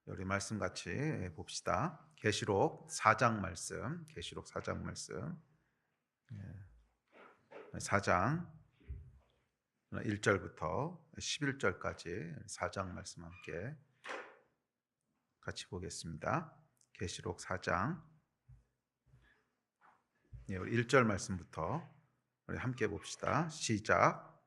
우리 말씀 같이 봅시다. 계시록 4장 말씀, 계시록 4장 말씀, 4장 1절부터 11절까지 4장 말씀 함께 같이 보겠습니다. 계시록 4장 우리 1절 말씀부터 우리 함께 봅시다. 시작.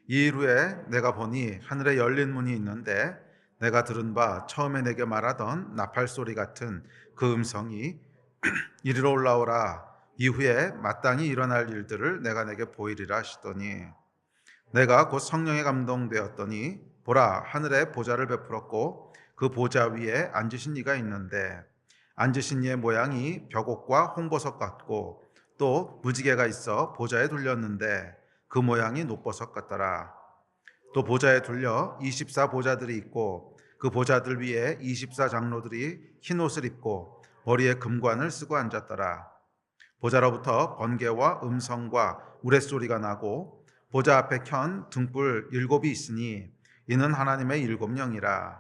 이 일 후에 내가 보니 하늘에 열린 문이 있는데 내가 들은 바 처음에 내게 말하던 나팔 소리 같은 그 음성이 이리로 올라오라. 이후에 마땅히 일어날 일들을 내가 내게 보이리라 하시더니 내가 곧 성령에 감동되었더니 보라, 하늘에 보좌를 베풀었고 그 보좌 위에 앉으신 이가 있는데 앉으신 이의 모양이 벽옥과 홍보석 같고 또 무지개가 있어 보좌에 둘렸는데 그 모양이 녹보석 같더라. 또 보좌에 둘려 24 보좌들이 있고 그 보좌들 위에 24 장로들이 흰 옷을 입고 머리에 금관을 쓰고 앉았더라. 보좌로부터 번개와 음성과 우레소리가 나고 보좌 앞에 켠 등불 7이 있으니 이는 하나님의 7영이라.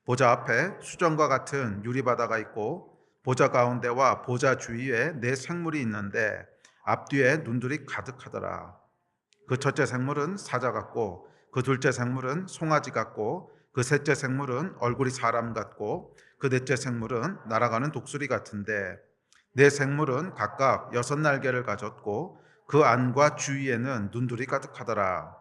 보좌 앞에 수정과 같은 유리바다가 있고 보좌 가운데와 보좌 주위에 4생물이 있는데 앞뒤에 눈들이 가득하더라. 그 첫째 생물은 사자 같고 그 둘째 생물은 송아지 같고 그 셋째 생물은 얼굴이 사람 같고 그 넷째 생물은 날아가는 독수리 같은데 4생물은 각각 6날개를 가졌고 그 안과 주위에는 눈들이 가득하더라.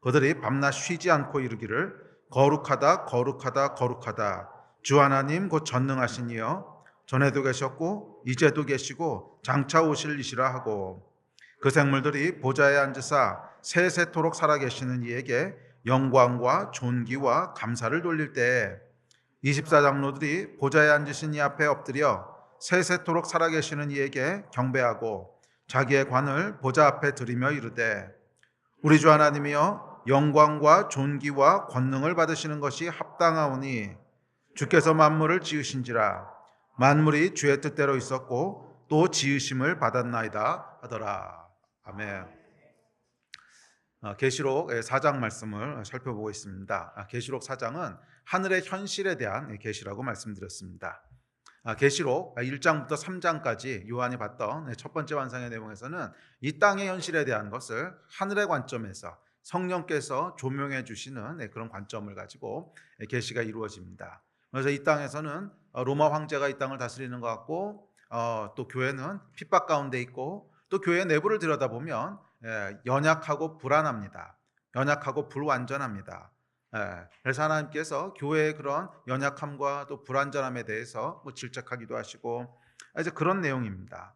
그들이 밤낮 쉬지 않고 이르기를 거룩하다 거룩하다 거룩하다 주 하나님 곧 전능하신 이여 전에도 계셨고 이제도 계시고 장차 오실 이시라 하고 그 생물들이 보좌에 앉으사 세세토록 살아계시는 이에게 영광과 존귀와 감사를 돌릴 때 24장로들이 보좌에 앉으신 이 앞에 엎드려 세세토록 살아계시는 이에게 경배하고 자기의 관을 보좌 앞에 들이며 이르되 우리 주 하나님이여 영광과 존귀와 권능을 받으시는 것이 합당하오니 주께서 만물을 지으신지라 만물이 주의 뜻대로 있었고 또 지으심을 받았나이다 하더라. 아멘. 계시록 4장 말씀을 살펴보고 있습니다. 계시록 4장은 하늘의 현실에 대한 계시라고 말씀드렸습니다. 계시록 1장부터 3장까지 요한이 봤던 첫 번째 환상의 내용에서는 이 땅의 현실에 대한 것을 하늘의 관점에서 성령께서 조명해 주시는 그런 관점을 가지고 계시가 이루어집니다. 그래서 이 땅에서는 로마 황제가 이 땅을 다스리는 것 같고 또 교회는 핍박 가운데 있고 또 교회 내부를 들여다보면 연약하고 불안합니다. 연약하고 불완전합니다. 그래서 하나님께서 교회의 그런 연약함과 또 불완전함에 대해서 질책하기도 하시고 이제 그런 내용입니다.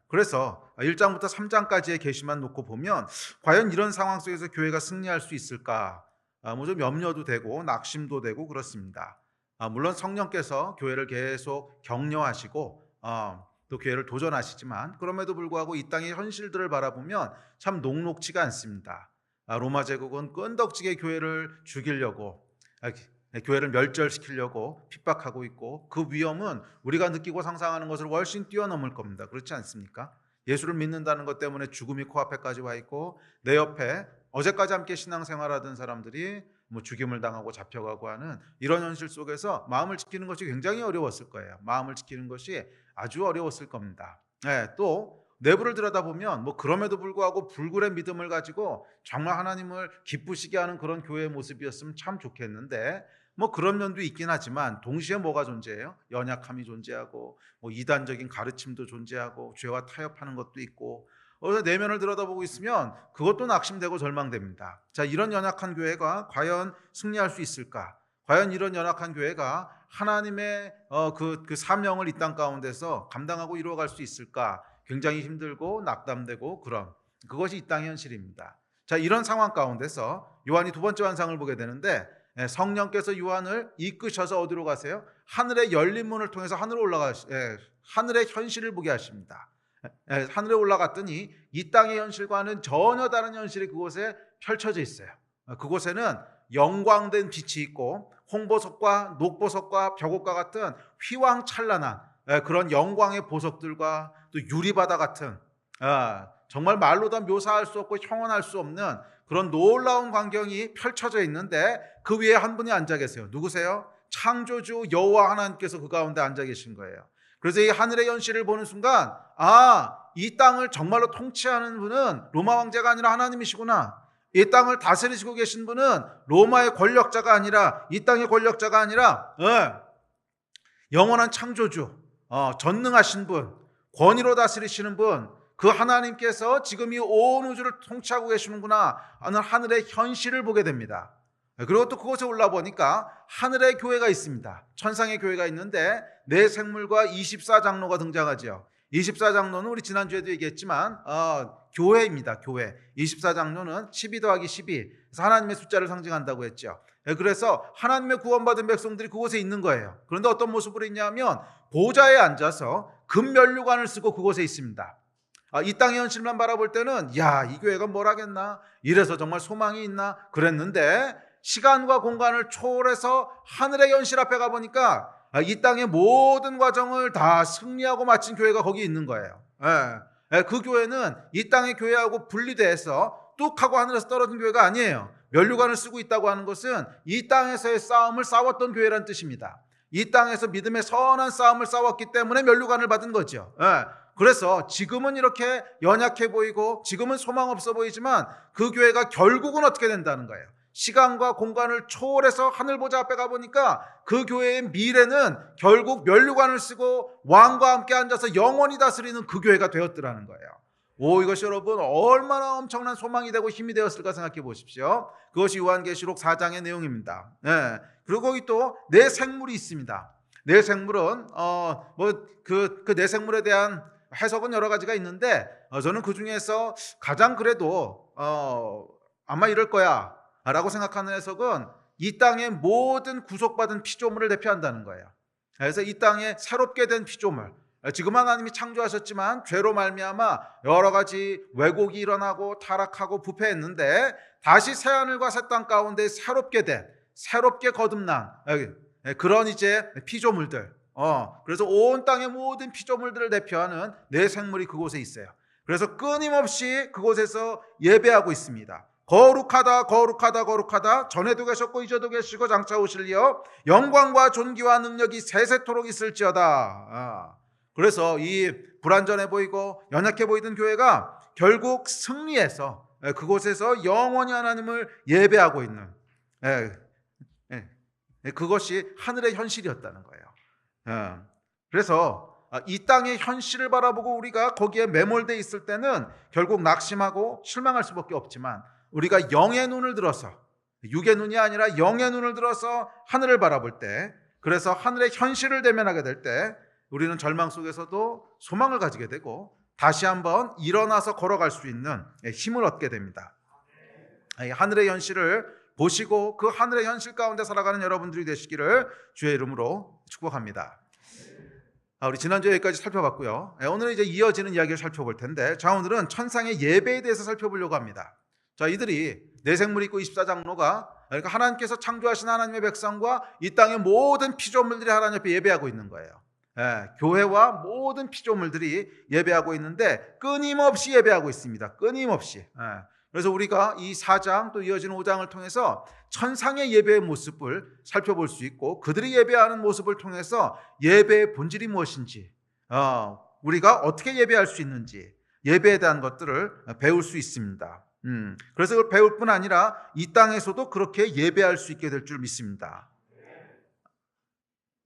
그래서 1장부터 3장까지의 계시만 놓고 보면 과연 이런 상황 속에서 교회가 승리할 수 있을까? 좀 염려도 되고 낙심도 되고 그렇습니다. 물론 성령께서 교회를 계속 격려하시고 또 교회를 도전하시지만 그럼에도 불구하고 이 땅의 현실들을 바라보면 참 녹록지가 않습니다. 로마 제국은 끈덕지게 교회를 죽이려고 교회를 멸절시키려고 핍박하고 있고 그 위험은 우리가 느끼고 상상하는 것을 훨씬 뛰어넘을 겁니다. 그렇지 않습니까? 예수를 믿는다는 것 때문에 죽음이 코앞에까지 와 있고 내 옆에 어제까지 함께 신앙생활하던 사람들이 죽임을 당하고 잡혀가고 하는 이런 현실 속에서 마음을 지키는 것이 굉장히 어려웠을 거예요. 마음을 지키는 것이 아주 어려웠을 겁니다. 또 내부를 들여다보면 그럼에도 불구하고 불굴의 믿음을 가지고 정말 하나님을 기쁘시게 하는 그런 교회의 모습이었으면 참 좋겠는데 그런 면도 있긴 하지만 동시에 뭐가 존재해요? 연약함이 존재하고 이단적인 가르침도 존재하고 죄와 타협하는 것도 있고 그래서 내면을 들여다보고 있으면 그것도 낙심되고 절망됩니다. 자, 이런 연약한 교회가 과연 승리할 수 있을까? 과연 이런 연약한 교회가 하나님의 그 사명을 이 땅 가운데서 감당하고 이루어갈 수 있을까? 굉장히 힘들고 낙담되고 그것이 이 땅의 현실입니다. 자, 이런 상황 가운데서 요한이 두 번째 환상을 보게 되는데 성령께서 요한을 이끄셔서 어디로 가세요? 하늘의 열린 문을 통해서 하늘의 현실을 보게 하십니다. 하늘에 올라갔더니 이 땅의 현실과는 전혀 다른 현실이 그곳에 펼쳐져 있어요. 그곳에는 영광된 빛이 있고 홍보석과 녹보석과 벽옥과 같은 휘황찬란한 그런 영광의 보석들과 또 유리바다 같은 정말 말로 다 묘사할 수 없고 형언할 수 없는 그런 놀라운 광경이 펼쳐져 있는데 그 위에 한 분이 앉아 계세요. 누구세요? 창조주 여호와 하나님께서 그 가운데 앉아 계신 거예요. 그래서 이 하늘의 현실을 보는 순간 이 땅을 정말로 통치하는 분은 로마 황제가 아니라 하나님이시구나. 이 땅을 다스리시고 계신 분은 로마의 권력자가 아니라, 이 땅의 권력자가 아니라 영원한 창조주, 전능하신 분, 권위로 다스리시는 분, 그 하나님께서 지금 이 온 우주를 통치하고 계시는구나 하는 하늘의 현실을 보게 됩니다. 그리고 또 그곳에 올라보니까 하늘의 교회가 있습니다. 천상의 교회가 있는데 네 생물과 24장로가 등장하죠. 24장로는 우리 지난주에도 얘기했지만 교회입니다. 교회. 24장로는 12 더하기 12, 그래서 하나님의 숫자를 상징한다고 했죠. 그래서 하나님의 구원받은 백성들이 그곳에 있는 거예요. 그런데 어떤 모습으로 있냐면 보좌에 앉아서 금면류관을 쓰고 그곳에 있습니다. 이 땅의 현실만 바라볼 때는 이 교회가 뭘 하겠나, 이래서 정말 소망이 있나 그랬는데, 시간과 공간을 초월해서 하늘의 현실 앞에 가보니까 이 땅의 모든 과정을 다 승리하고 마친 교회가 거기 있는 거예요. 그 교회는 이 땅의 교회하고 분리돼서 뚝 하고 하늘에서 떨어진 교회가 아니에요. 면류관을 쓰고 있다고 하는 것은 이 땅에서의 싸움을 싸웠던 교회란 뜻입니다. 이 땅에서 믿음의 선한 싸움을 싸웠기 때문에 면류관을 받은 거죠. 그래서 지금은 이렇게 연약해 보이고 지금은 소망 없어 보이지만 그 교회가 결국은 어떻게 된다는 거예요. 시간과 공간을 초월해서 하늘 보좌 앞에 가보니까 그 교회의 미래는 결국 면류관을 쓰고 왕과 함께 앉아서 영원히 다스리는 그 교회가 되었더라는 거예요. 이것이 여러분 얼마나 엄청난 소망이 되고 힘이 되었을까 생각해 보십시오. 그것이 요한계시록 4장의 내용입니다. 그리고 거기 또 네 생물이 있습니다. 네 생물은 그 네 생물에 대한 해석은 여러 가지가 있는데 저는 그 중에서 가장 그래도 아마 이럴 거야 라고 생각하는 해석은 이 땅의 모든 구속받은 피조물을 대표한다는 거예요. 그래서 이 땅에 새롭게 된 피조물, 지금 하나님이 창조하셨지만 죄로 말미암아 여러 가지 왜곡이 일어나고 타락하고 부패했는데 다시 새하늘과 새 땅 가운데 새롭게 거듭난 그런 이제 피조물들, 그래서 온 땅의 모든 피조물들을 대표하는 네 생물이 그곳에 있어요. 그래서 끊임없이 그곳에서 예배하고 있습니다. 거룩하다 전에도 계셨고 이제도 계시고 장차 오실리어 영광과 존귀와 능력이 세세토록 있을지어다. 그래서 이 불완전해 보이고 연약해 보이던 교회가 결국 승리해서 그곳에서 영원히 하나님을 예배하고 있는 그것이 하늘의 현실이었다는 거예요. 그래서 이 땅의 현실을 바라보고 우리가 거기에 매몰돼 있을 때는 결국 낙심하고 실망할 수밖에 없지만, 우리가 영의 눈을 들어서, 육의 눈이 아니라 영의 눈을 들어서 하늘을 바라볼 때, 그래서 하늘의 현실을 대면하게 될 때 우리는 절망 속에서도 소망을 가지게 되고 다시 한번 일어나서 걸어갈 수 있는 힘을 얻게 됩니다. 하늘의 현실을 보시고 그 하늘의 현실 가운데 살아가는 여러분들이 되시기를 주의 이름으로 축복합니다. 우리 지난주에 여기까지 살펴봤고요. 오늘은 이제 이어지는 이야기를 살펴볼 텐데, 오늘은 천상의 예배에 대해서 살펴보려고 합니다. 이들이 네 생물이 있고 24장로가, 그러니까 하나님께서 창조하신 하나님의 백성과 이 땅의 모든 피조물들이 하나님 앞에 예배하고 있는 거예요. 교회와 모든 피조물들이 예배하고 있는데 끊임없이 예배하고 있습니다. 끊임없이. 그래서 우리가 이 4장 또 이어지는 5장을 통해서 천상의 예배의 모습을 살펴볼 수 있고, 그들이 예배하는 모습을 통해서 예배의 본질이 무엇인지, 우리가 어떻게 예배할 수 있는지, 예배에 대한 것들을 배울 수 있습니다. 그래서 그걸 배울 뿐 아니라 이 땅에서도 그렇게 예배할 수 있게 될 줄 믿습니다.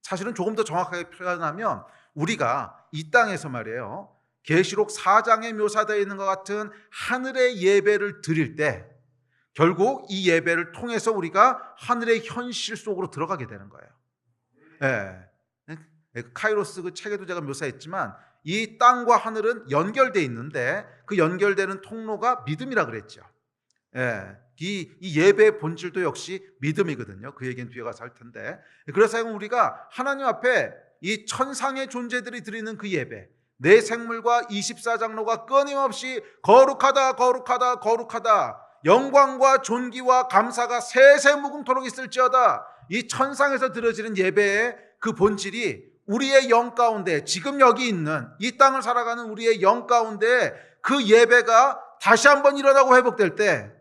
사실은 조금 더 정확하게 표현하면 우리가 이 땅에서 말이에요, 계시록 4장에 묘사되어 있는 것 같은 하늘의 예배를 드릴 때 결국 이 예배를 통해서 우리가 하늘의 현실 속으로 들어가게 되는 거예요. 카이로스 그 책에도 제가 묘사했지만 이 땅과 하늘은 연결되어 있는데 그 연결되는 통로가 믿음이라 그랬죠. 이 예배의 본질도 역시 믿음이거든요. 그 얘기는 뒤에 가서 할 텐데, 그래서 우리가 하나님 앞에 이 천상의 존재들이 드리는 그 예배, 네 생물과 24장로가 끊임없이 거룩하다 영광과 존귀와 감사가 세세무궁토록 있을지어다, 이 천상에서 드려지는 예배의 그 본질이 우리의 영 가운데, 지금 여기 있는 이 땅을 살아가는 우리의 영 가운데 그 예배가 다시 한번 일어나고 회복될 때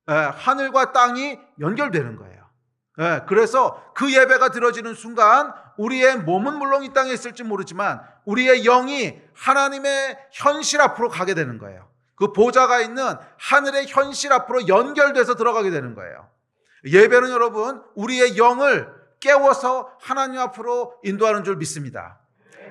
하늘과 땅이 연결되는 거예요. 예, 그래서 그 예배가 드려지는 순간 우리의 몸은 물론 이 땅에 있을지 모르지만 우리의 영이 하나님의 현실 앞으로 가게 되는 거예요. 그 보좌가 있는 하늘의 현실 앞으로 연결돼서 들어가게 되는 거예요. 예배는 여러분 우리의 영을 깨워서 하나님 앞으로 인도하는 줄 믿습니다.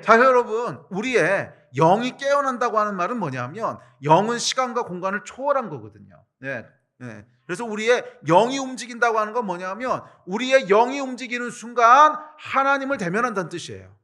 자, 여러분 우리의 영이 깨어난다고 하는 말은 뭐냐면 영은 시간과 공간을 초월한 거거든요. 네, 네. 그래서 우리의 영이 움직인다고 하는 건 뭐냐면 우리의 영이 움직이는 순간 하나님을 대면한다는 뜻이에요.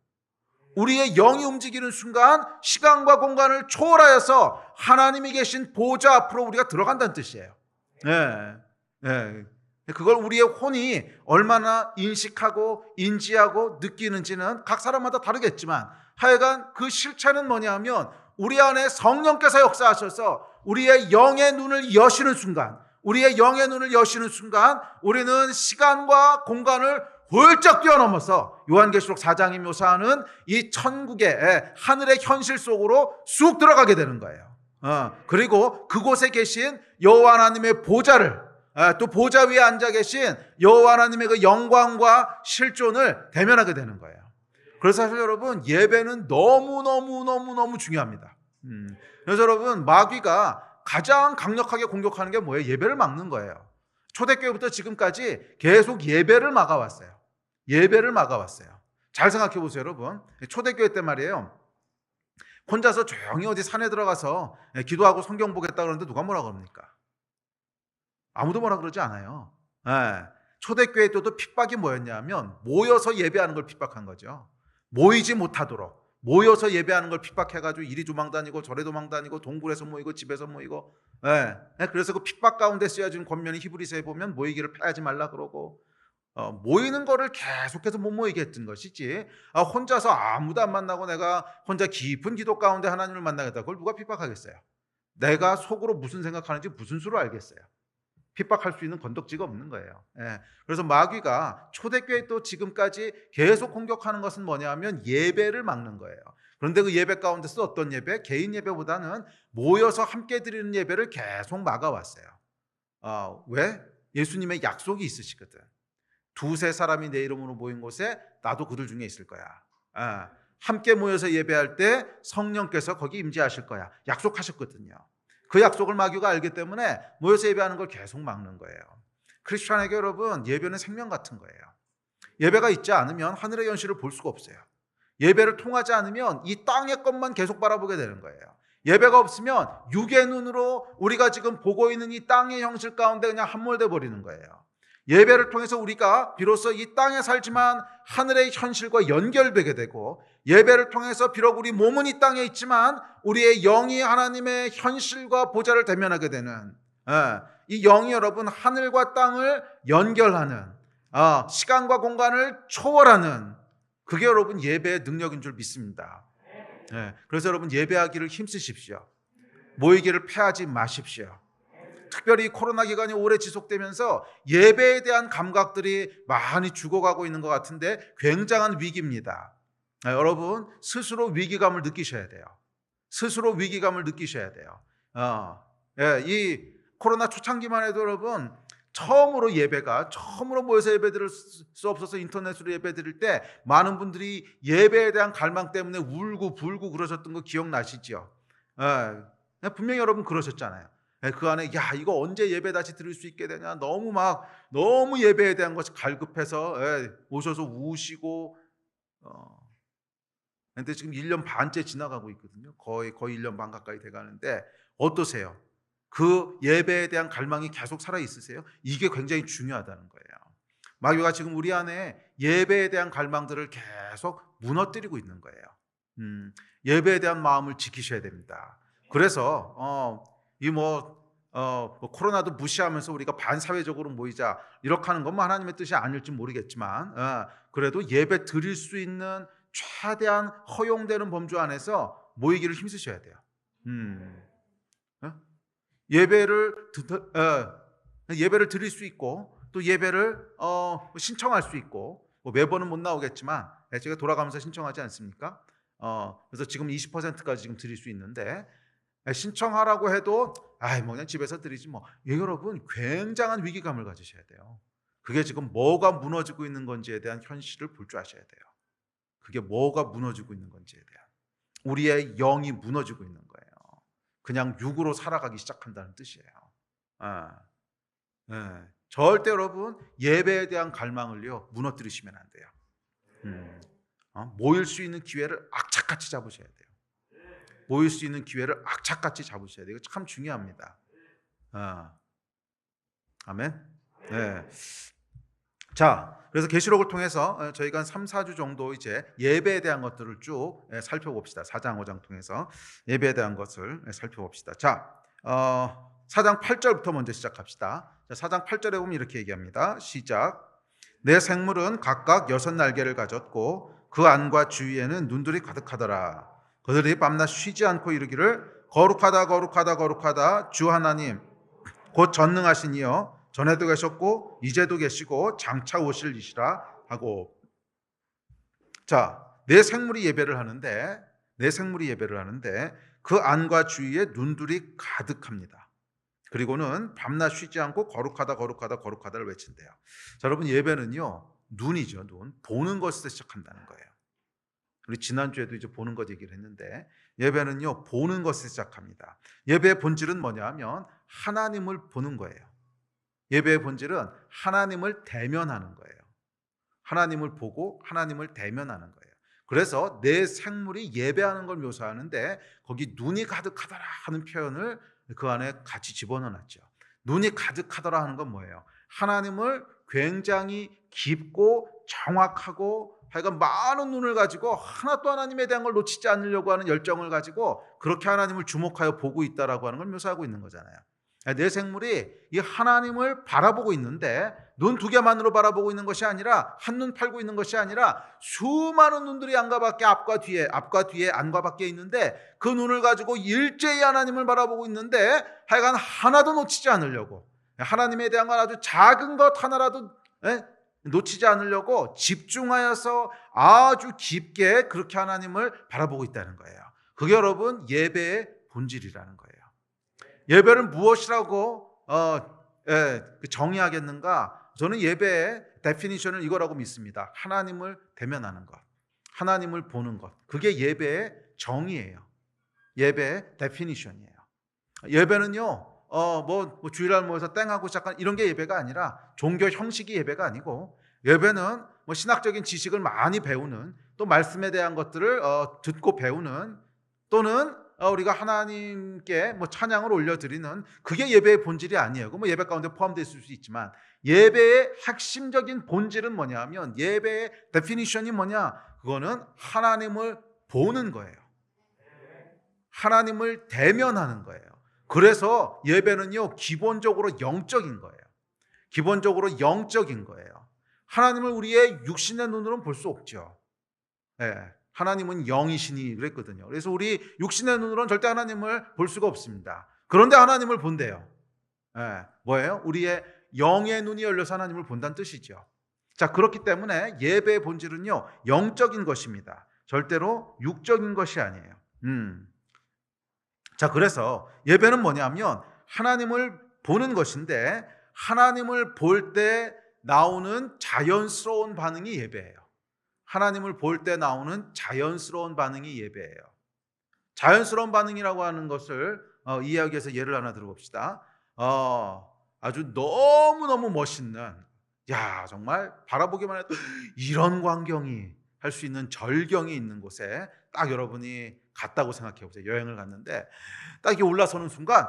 우리의 영이 움직이는 순간 시간과 공간을 초월하여서 하나님이 계신 보좌 앞으로 우리가 들어간다는 뜻이에요. 네, 네. 그걸 우리의 혼이 얼마나 인식하고 인지하고 느끼는지는 각 사람마다 다르겠지만 하여간 그 실체는 뭐냐면 우리 안에 성령께서 역사하셔서 우리의 영의 눈을 여시는 순간, 우리의 영의 눈을 여시는 순간 우리는 시간과 공간을 훌쩍 뛰어넘어서 요한계시록 4장이 묘사하는 이 천국의 하늘의 현실 속으로 쑥 들어가게 되는 거예요. 그리고 그곳에 계신 여호와 하나님의 보좌를 또 보좌 위에 앉아 계신 여호와 하나님의 그 영광과 실존을 대면하게 되는 거예요. 그래서 사실 여러분 예배는 너무 중요합니다. 그래서 여러분 마귀가 가장 강력하게 공격하는 게 뭐예요? 예배를 막는 거예요. 초대교회부터 지금까지 계속 예배를 막아왔어요. 예배를 막아왔어요. 잘 생각해 보세요, 여러분. 초대교회 때 말이에요. 혼자서 조용히 어디 산에 들어가서 기도하고 성경 보겠다 그러는데 누가 뭐라 그럽니까? 아무도 뭐라 그러지 않아요. 초대교회 때도 핍박이 뭐였냐면 모여서 예배하는 걸 핍박한 거죠. 모이지 못하도록 모여서 예배하는 걸 핍박해가지고 이리 도망다니고 저리 도망다니고 동굴에서 모이고 집에서 모이고 그래서 그 핍박 가운데 쓰여진 권면이 히브리서에 보면 모이기를 패하지 말라 그러고 모이는 거를 계속해서 못 모이게 했던 것이지 혼자서 아무도 안 만나고 내가 혼자 깊은 기도 가운데 하나님을 만나겠다 그걸 누가 핍박하겠어요? 내가 속으로 무슨 생각하는지 무슨 수로 알겠어요? 핍박할 수 있는 건덕지가 없는 거예요. 그래서 마귀가 초대교회 또 지금까지 계속 공격하는 것은 뭐냐면 예배를 막는 거예요. 그런데 그 예배 가운데서 어떤 예배? 개인 예배보다는 모여서 함께 드리는 예배를 계속 막아왔어요. 왜? 예수님의 약속이 있으시거든. 두세 사람이 내 이름으로 모인 곳에 나도 그들 중에 있을 거야. 함께 모여서 예배할 때 성령께서 거기 임재하실 거야. 약속하셨거든요. 그 약속을 마귀가 알기 때문에 모여서 예배하는 걸 계속 막는 거예요. 크리스찬에게 여러분 예배는 생명 같은 거예요. 예배가 있지 않으면 하늘의 현실을 볼 수가 없어요. 예배를 통하지 않으면 이 땅의 것만 계속 바라보게 되는 거예요. 예배가 없으면 육의 눈으로 우리가 지금 보고 있는 이 땅의 형실 가운데 그냥 함몰돼 버리는 거예요. 예배를 통해서 우리가 비로소 이 땅에 살지만 하늘의 현실과 연결되게 되고 예배를 통해서 비록 우리 몸은 이 땅에 있지만 우리의 영이 하나님의 현실과 보좌를 대면하게 되는 이 영이 여러분 하늘과 땅을 연결하는 시간과 공간을 초월하는 그게 여러분 예배의 능력인 줄 믿습니다. 그래서 여러분 예배하기를 힘쓰십시오. 모이기를 패하지 마십시오. 특별히 코로나 기간이 오래 지속되면서 예배에 대한 감각들이 많이 죽어가고 있는 것 같은데 굉장한 위기입니다. 여러분 스스로 위기감을 느끼셔야 돼요. 스스로 위기감을 느끼셔야 돼요. 이 코로나 초창기만 해도 여러분 처음으로 모여서 예배 드릴 수 없어서 인터넷으로 예배 드릴 때 많은 분들이 예배에 대한 갈망 때문에 울고 불고 그러셨던 거 기억나시죠? 분명히 여러분 그러셨잖아요. 그 안에 이거 언제 예배 다시 드릴 수 있게 되냐 너무 예배에 대한 것이 갈급해서 오셔서 우시고 근데 지금 1년 반째 지나가고 있거든요. 거의 1년 반 가까이 돼가는데 어떠세요? 그 예배에 대한 갈망이 계속 살아 있으세요? 이게 굉장히 중요하다는 거예요. 마귀가 지금 우리 안에 예배에 대한 갈망들을 계속 무너뜨리고 있는 거예요. 예배에 대한 마음을 지키셔야 됩니다. 그래서 코로나도 무시하면서 우리가 반사회적으로 모이자 이렇게 하는 건 하나님의 뜻이 아닐지 모르겠지만 그래도 예배 드릴 수 있는 최대한 허용되는 범주 안에서 모이기를 힘쓰셔야 돼요. 예배를 드릴 수 있고 또 예배를 신청할 수 있고 매번은 못 나오겠지만 제가 돌아가면서 신청하지 않습니까? 그래서 지금 20%까지 지금 드릴 수 있는데 신청하라고 해도 그냥 집에서 드리지 뭐. 여러분 굉장한 위기감을 가지셔야 돼요. 그게 지금 뭐가 무너지고 있는 건지에 대한 현실을 볼 줄 아셔야 돼요. 그게 뭐가 무너지고 있는 건지에 대한. 우리의 영이 무너지고 있는 거예요. 그냥 육으로 살아가기 시작한다는 뜻이에요. 아, 예. 절대 여러분 예배에 대한 갈망을요 무너뜨리시면 안 돼요. 모일 수 있는 기회를 악착같이 잡으셔야 돼요. 모일 수 있는 기회를 악착같이 잡으셔야 돼요. 이거 참 중요합니다. 아멘. 네. 자, 그래서 계시록을 통해서 저희가 한 3, 4주 정도 이제 예배에 대한 것들을 쭉 살펴봅시다. 4장, 5장 통해서 예배에 대한 것을 살펴봅시다. 자, 4장 8절부터 먼저 시작합시다. 자, 4장 8절에 보면 이렇게 얘기합니다. 시작. 내 생물은 각각 6날개를 가졌고 그 안과 주위에는 눈들이 가득하더라. 그들이 밤낮 쉬지 않고 이르기를 거룩하다 거룩하다 거룩하다 주 하나님 곧 전능하신 이여 전에도 계셨고 이제도 계시고 장차 오실 이시라 하고. 자, 내 생물이 예배를 하는데 그 안과 주위에 눈들이 가득합니다. 그리고는 밤낮 쉬지 않고 거룩하다 거룩하다 거룩하다를 외친대요. 자, 여러분 예배는요 눈이죠. 눈. 보는 것에서 시작한다는 거예요. 우리 지난주에도 이제 보는 것 얘기를 했는데 예배는요 보는 것에서 시작합니다. 예배의 본질은 뭐냐 하면 하나님을 보는 거예요. 예배의 본질은 하나님을 대면하는 거예요. 하나님을 보고 하나님을 대면하는 거예요. 그래서 내 생물이 예배하는 걸 묘사하는데 거기 눈이 가득하더라 하는 표현을 그 안에 같이 집어넣었죠. 눈이 가득하더라 하는 건 뭐예요? 하나님을 굉장히 깊고 정확하고 하여간 많은 눈을 가지고 하나도 하나님에 대한 걸 놓치지 않으려고 하는 열정을 가지고 그렇게 하나님을 주목하여 보고 있다라고 하는 걸 묘사하고 있는 거잖아요. 내 생물이 이 하나님을 바라보고 있는데 눈 2개만으로 바라보고 있는 것이 아니라 한눈 팔고 있는 것이 아니라 수많은 눈들이 안과 밖에 앞과 뒤에 안과 밖에 있는데 그 눈을 가지고 일제히 하나님을 바라보고 있는데 하여간 하나도 놓치지 않으려고 하나님에 대한 건 아주 작은 것 하나라도 놓치지 않으려고 집중하여서 아주 깊게 그렇게 하나님을 바라보고 있다는 거예요. 그게 여러분 예배의 본질이라는 거예요. 예배를 무엇이라고 정의하겠는가? 저는 예배의 데피니션을 이거라고 믿습니다. 하나님을 대면하는 것, 하나님을 보는 것. 그게 예배의 정의예요. 예배의 데피니션이에요. 예배는요 뭐 주일날 모여서 땡하고 시작한 이런 게 예배가 아니라 종교 형식이 예배가 아니고 예배는 뭐 신학적인 지식을 많이 배우는 또 말씀에 대한 것들을 듣고 배우는 또는 우리가 하나님께 뭐 찬양을 올려드리는 그게 예배의 본질이 아니에요. 뭐 예배 가운데 포함되어 있을 수 있지만 예배의 핵심적인 본질은 뭐냐 하면 예배의 데피니션이 뭐냐? 그거는 하나님을 보는 거예요. 하나님을 대면하는 거예요. 그래서 예배는요 기본적으로 영적인 거예요. 기본적으로 영적인 거예요. 하나님을 우리의 육신의 눈으로는 볼 수 없죠. 하나님은 영이시니 그랬거든요. 그래서 우리 육신의 눈으로는 절대 하나님을 볼 수가 없습니다. 그런데 하나님을 본대요. 뭐예요? 우리의 영의 눈이 열려서 하나님을 본다는 뜻이죠. 자, 그렇기 때문에 예배의 본질은요 영적인 것입니다. 절대로 육적인 것이 아니에요. 자, 그래서 예배는 뭐냐면 하나님을 보는 것인데 하나님을 볼 때 나오는 자연스러운 반응이 예배예요. 하나님을 볼 때 나오는 자연스러운 반응이 예배예요. 자연스러운 반응이라고 하는 것을 이해하기 위해서 예를 하나 들어봅시다. 아주 너무너무 멋있는 정말 바라보기만 해도 이런 광경이 할 수 있는 절경이 있는 곳에 딱 여러분이 갔다고 생각해 보세요. 여행을 갔는데 딱 이렇게 올라서는 순간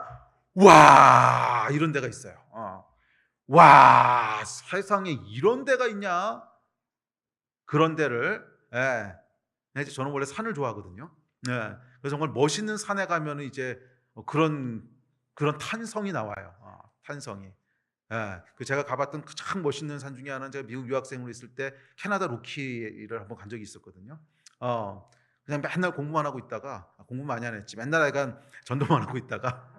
와 이런 데가 있어요. 와 세상에 이런 데가 있냐? 그런 데를 저는 원래 산을 좋아하거든요. 그래서 정말 멋있는 산에 가면 이제 그런 탄성이 나와요. 탄성이. 제가 가봤던 가장 멋있는 산 중에 하나는 제가 미국 유학생으로 있을 때 캐나다 로키를 한번 간 적이 있었거든요. 그냥 맨날 공부만 하고 있다가 공부 많이 안 했지. 맨날 약간 전도만 하고 있다가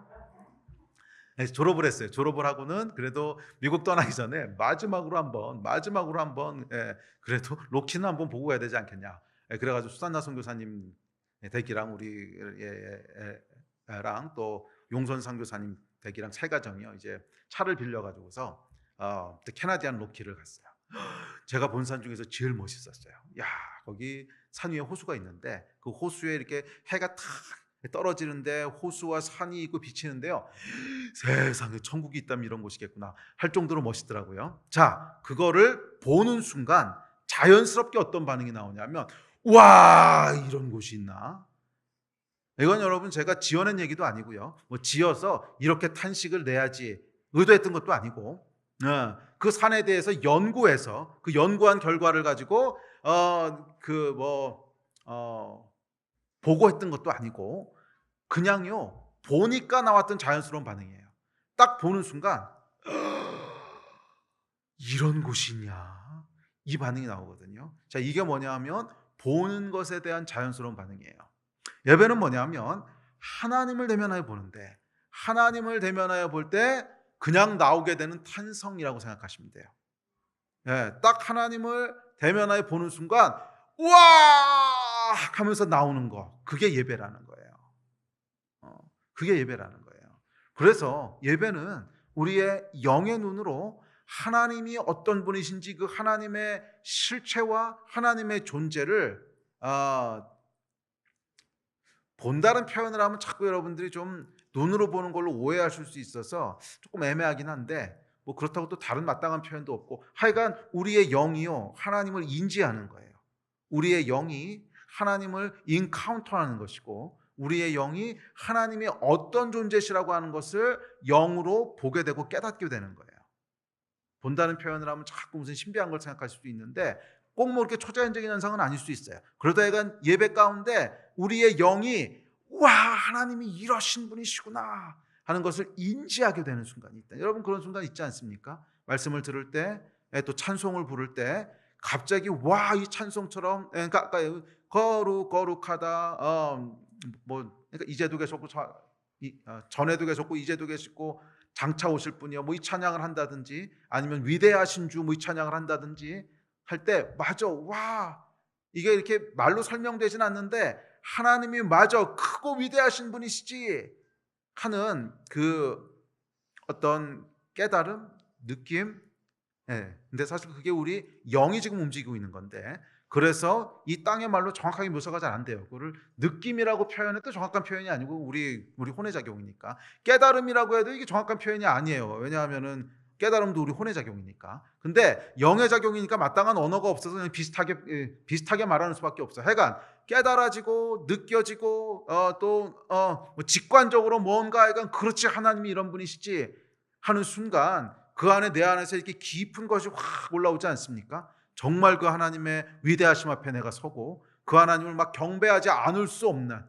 졸업을 했어요. 졸업을 하고는 그래도 미국 떠나기 전에 마지막으로 한번 그래도 로키는 한번 보고 가야 되지 않겠냐. 그래가지고 수산나 선교사님 댁이랑 우리 랑 또 용선 선교사님 댁이랑 세 가정이요. 이제 차를 빌려가지고서 캐나디안 로키를 갔어요. 제가 본 산 중에서 제일 멋있었어요. 야, 거기 산 위에 호수가 있는데 그 호수에 이렇게 해가 탁 떨어지는데 호수와 산이 있고 비치는데요. 세상에 천국이 있다면 이런 곳이겠구나 할 정도로 멋있더라고요. 자, 그거를 보는 순간 자연스럽게 어떤 반응이 나오냐면 와, 이런 곳이 있나? 이건 여러분 제가 지어낸 얘기도 아니고요. 뭐 지어서 이렇게 탄식을 내야지 의도했던 것도 아니고, 그 산에 대해서 연구해서 그 연구한 결과를 가지고 보고했던 것도 아니고, 그냥요 보니까 나왔던 자연스러운 반응이에요. 딱 보는 순간 이런 곳이 있냐, 이 반응이 나오거든요. 자, 이게 뭐냐면 보는 것에 대한 자연스러운 반응이에요. 예배는 뭐냐면 하나님을 대면하여 보는데, 하나님을 대면하여 볼 때 그냥 나오게 되는 탄성이라고 생각하시면 돼요. 딱 하나님을 대면하여 보는 순간 우와 하면서 나오는 거, 그게 예배라는 거예요. 그게 예배라는 거예요. 그래서 예배는 우리의 영의 눈으로 하나님이 어떤 분이신지, 그 하나님의 실체와 하나님의 존재를 본다는 표현을 하면 자꾸 여러분들이 좀 눈으로 보는 걸로 오해하실 수 있어서 조금 애매하긴 한데, 뭐 그렇다고 또 다른 마땅한 표현도 없고, 하여간 우리의 영이요 하나님을 인지하는 거예요. 우리의 영이 하나님을 인카운터하는 것이고, 우리의 영이 하나님이 어떤 존재시라고 하는 것을 영으로 보게 되고 깨닫게 되는 거예요. 본다는 표현을 하면 자꾸 무슨 신비한 걸 생각하실 수 있는데, 꼭 뭐 이렇게 초자연적인 현상은 아닐 수 있어요. 그러다 약간 예배 가운데 우리의 영이 와, 하나님이 이러신 분이시구나 하는 것을 인지하게 되는 순간이 있다. 여러분 그런 순간 있지 않습니까? 말씀을 들을 때, 또 찬송을 부를 때 갑자기 와, 이 찬송처럼, 그러니까 거룩하다, 그러니까 이제도 계셨고 전에도 계셨고 이제도 계시고 장차 오실 분이요, 뭐 이 찬양을 한다든지, 아니면 위대하신 주 뭐 이 찬양을 한다든지 할 때, 맞아, 와, 이게 이렇게 말로 설명되진 않는데 하나님이 맞아 크고 위대하신 분이시지 하는 그 어떤 깨달음, 느낌. 근데 사실 그게 우리 영이 지금 움직이고 있는 건데, 그래서 이 땅의 말로 정확하게 묘사가 잘 안 돼요. 그거를 느낌이라고 표현해도 정확한 표현이 아니고 우리 혼해작용이니까. 깨달음이라고 해도 이게 정확한 표현이 아니에요. 왜냐하면은 깨달음도 우리 혼해작용이니까. 근데 영의 작용이니까 마땅한 언어가 없어서 그냥 비슷하게 말하는 수밖에 없어요. 하여간 깨달아지고 느껴지고 뭐 직관적으로 뭔가 하여간 그렇지, 하나님이 이런 분이시지 하는 순간 그 안에, 내 안에서 이렇게 깊은 것이 확 올라오지 않습니까? 정말 그 하나님의 위대하심 앞에 내가 서고 그 하나님을 막 경배하지 않을 수 없는,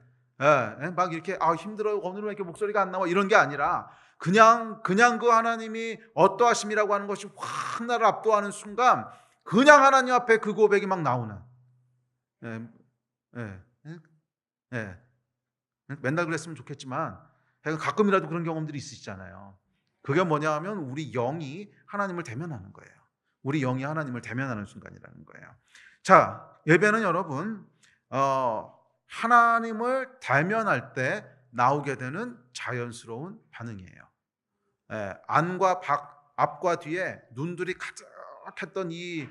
막 이렇게 힘들어요, 오늘은 왜 이렇게 목소리가 안 나와, 이런 게 아니라 그냥 그 하나님이 어떠하심이라고 하는 것이 확 나를 압도하는 순간 그냥 하나님 앞에 그 고백이 막 나오는. 맨날 그랬으면 좋겠지만 가끔이라도 그런 경험들이 있으시잖아요. 그게 뭐냐 하면 우리 영이 하나님을 대면하는 거예요. 우리 영이 하나님을 대면하는 순간이라는 거예요. 자, 예배는 여러분 하나님을 대면할 때 나오게 되는 자연스러운 반응이에요. 안과 앞과 뒤에 눈들이 가득했던 이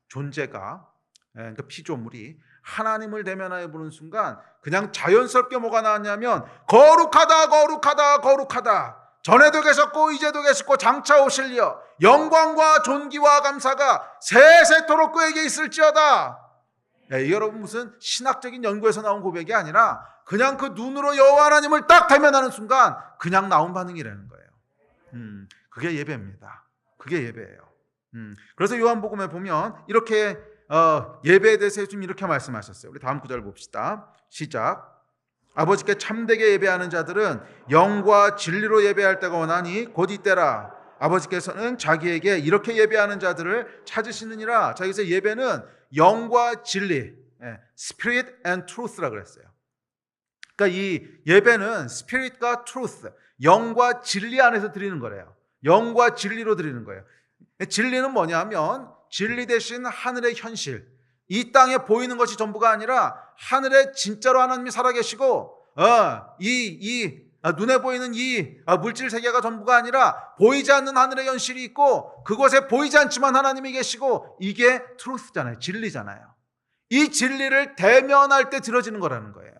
존재가, 그러니까 피조물이 하나님을 대면하여 보는 순간 그냥 자연스럽게 뭐가 나왔냐면 거룩하다, 거룩하다, 거룩하다. 전에도 계셨고 이제도 계시고 장차 오실려 영광과 존귀와 감사가 세세토록 그에게 있을지어다. 여러분 무슨 신학적인 연구에서 나온 고백이 아니라 그냥 그 눈으로 여호와 하나님을 딱 대면하는 순간 그냥 나온 반응이라는 거예요. 그게 예배입니다. 그게 예배예요. 그래서 요한복음에 보면 이렇게 예배에 대해서 예수님 이렇게 말씀하셨어요. 우리 다음 구절 봅시다. 시작. 아버지께 참되게 예배하는 자들은 영과 진리로 예배할 때가 오나니 곧 이때라. 아버지께서는 자기에게 이렇게 예배하는 자들을 찾으시느니라. 자, 여기서 예배는 영과 진리, Spirit and Truth라고 그랬어요. 그러니까 이 예배는 Spirit과 Truth, 영과 진리 안에서 드리는 거래요. 영과 진리로 드리는 거예요. 진리는 뭐냐면 진리 대신 하늘의 현실, 이 땅에 보이는 것이 전부가 아니라 하늘에 진짜로 하나님이 살아계시고 이 눈에 보이는 이 물질 세계가 전부가 아니라 보이지 않는 하늘의 현실이 있고 그곳에 보이지 않지만 하나님이 계시고 이게 트루스잖아요. 진리잖아요. 이 진리를 대면할 때 드려지는 거라는 거예요.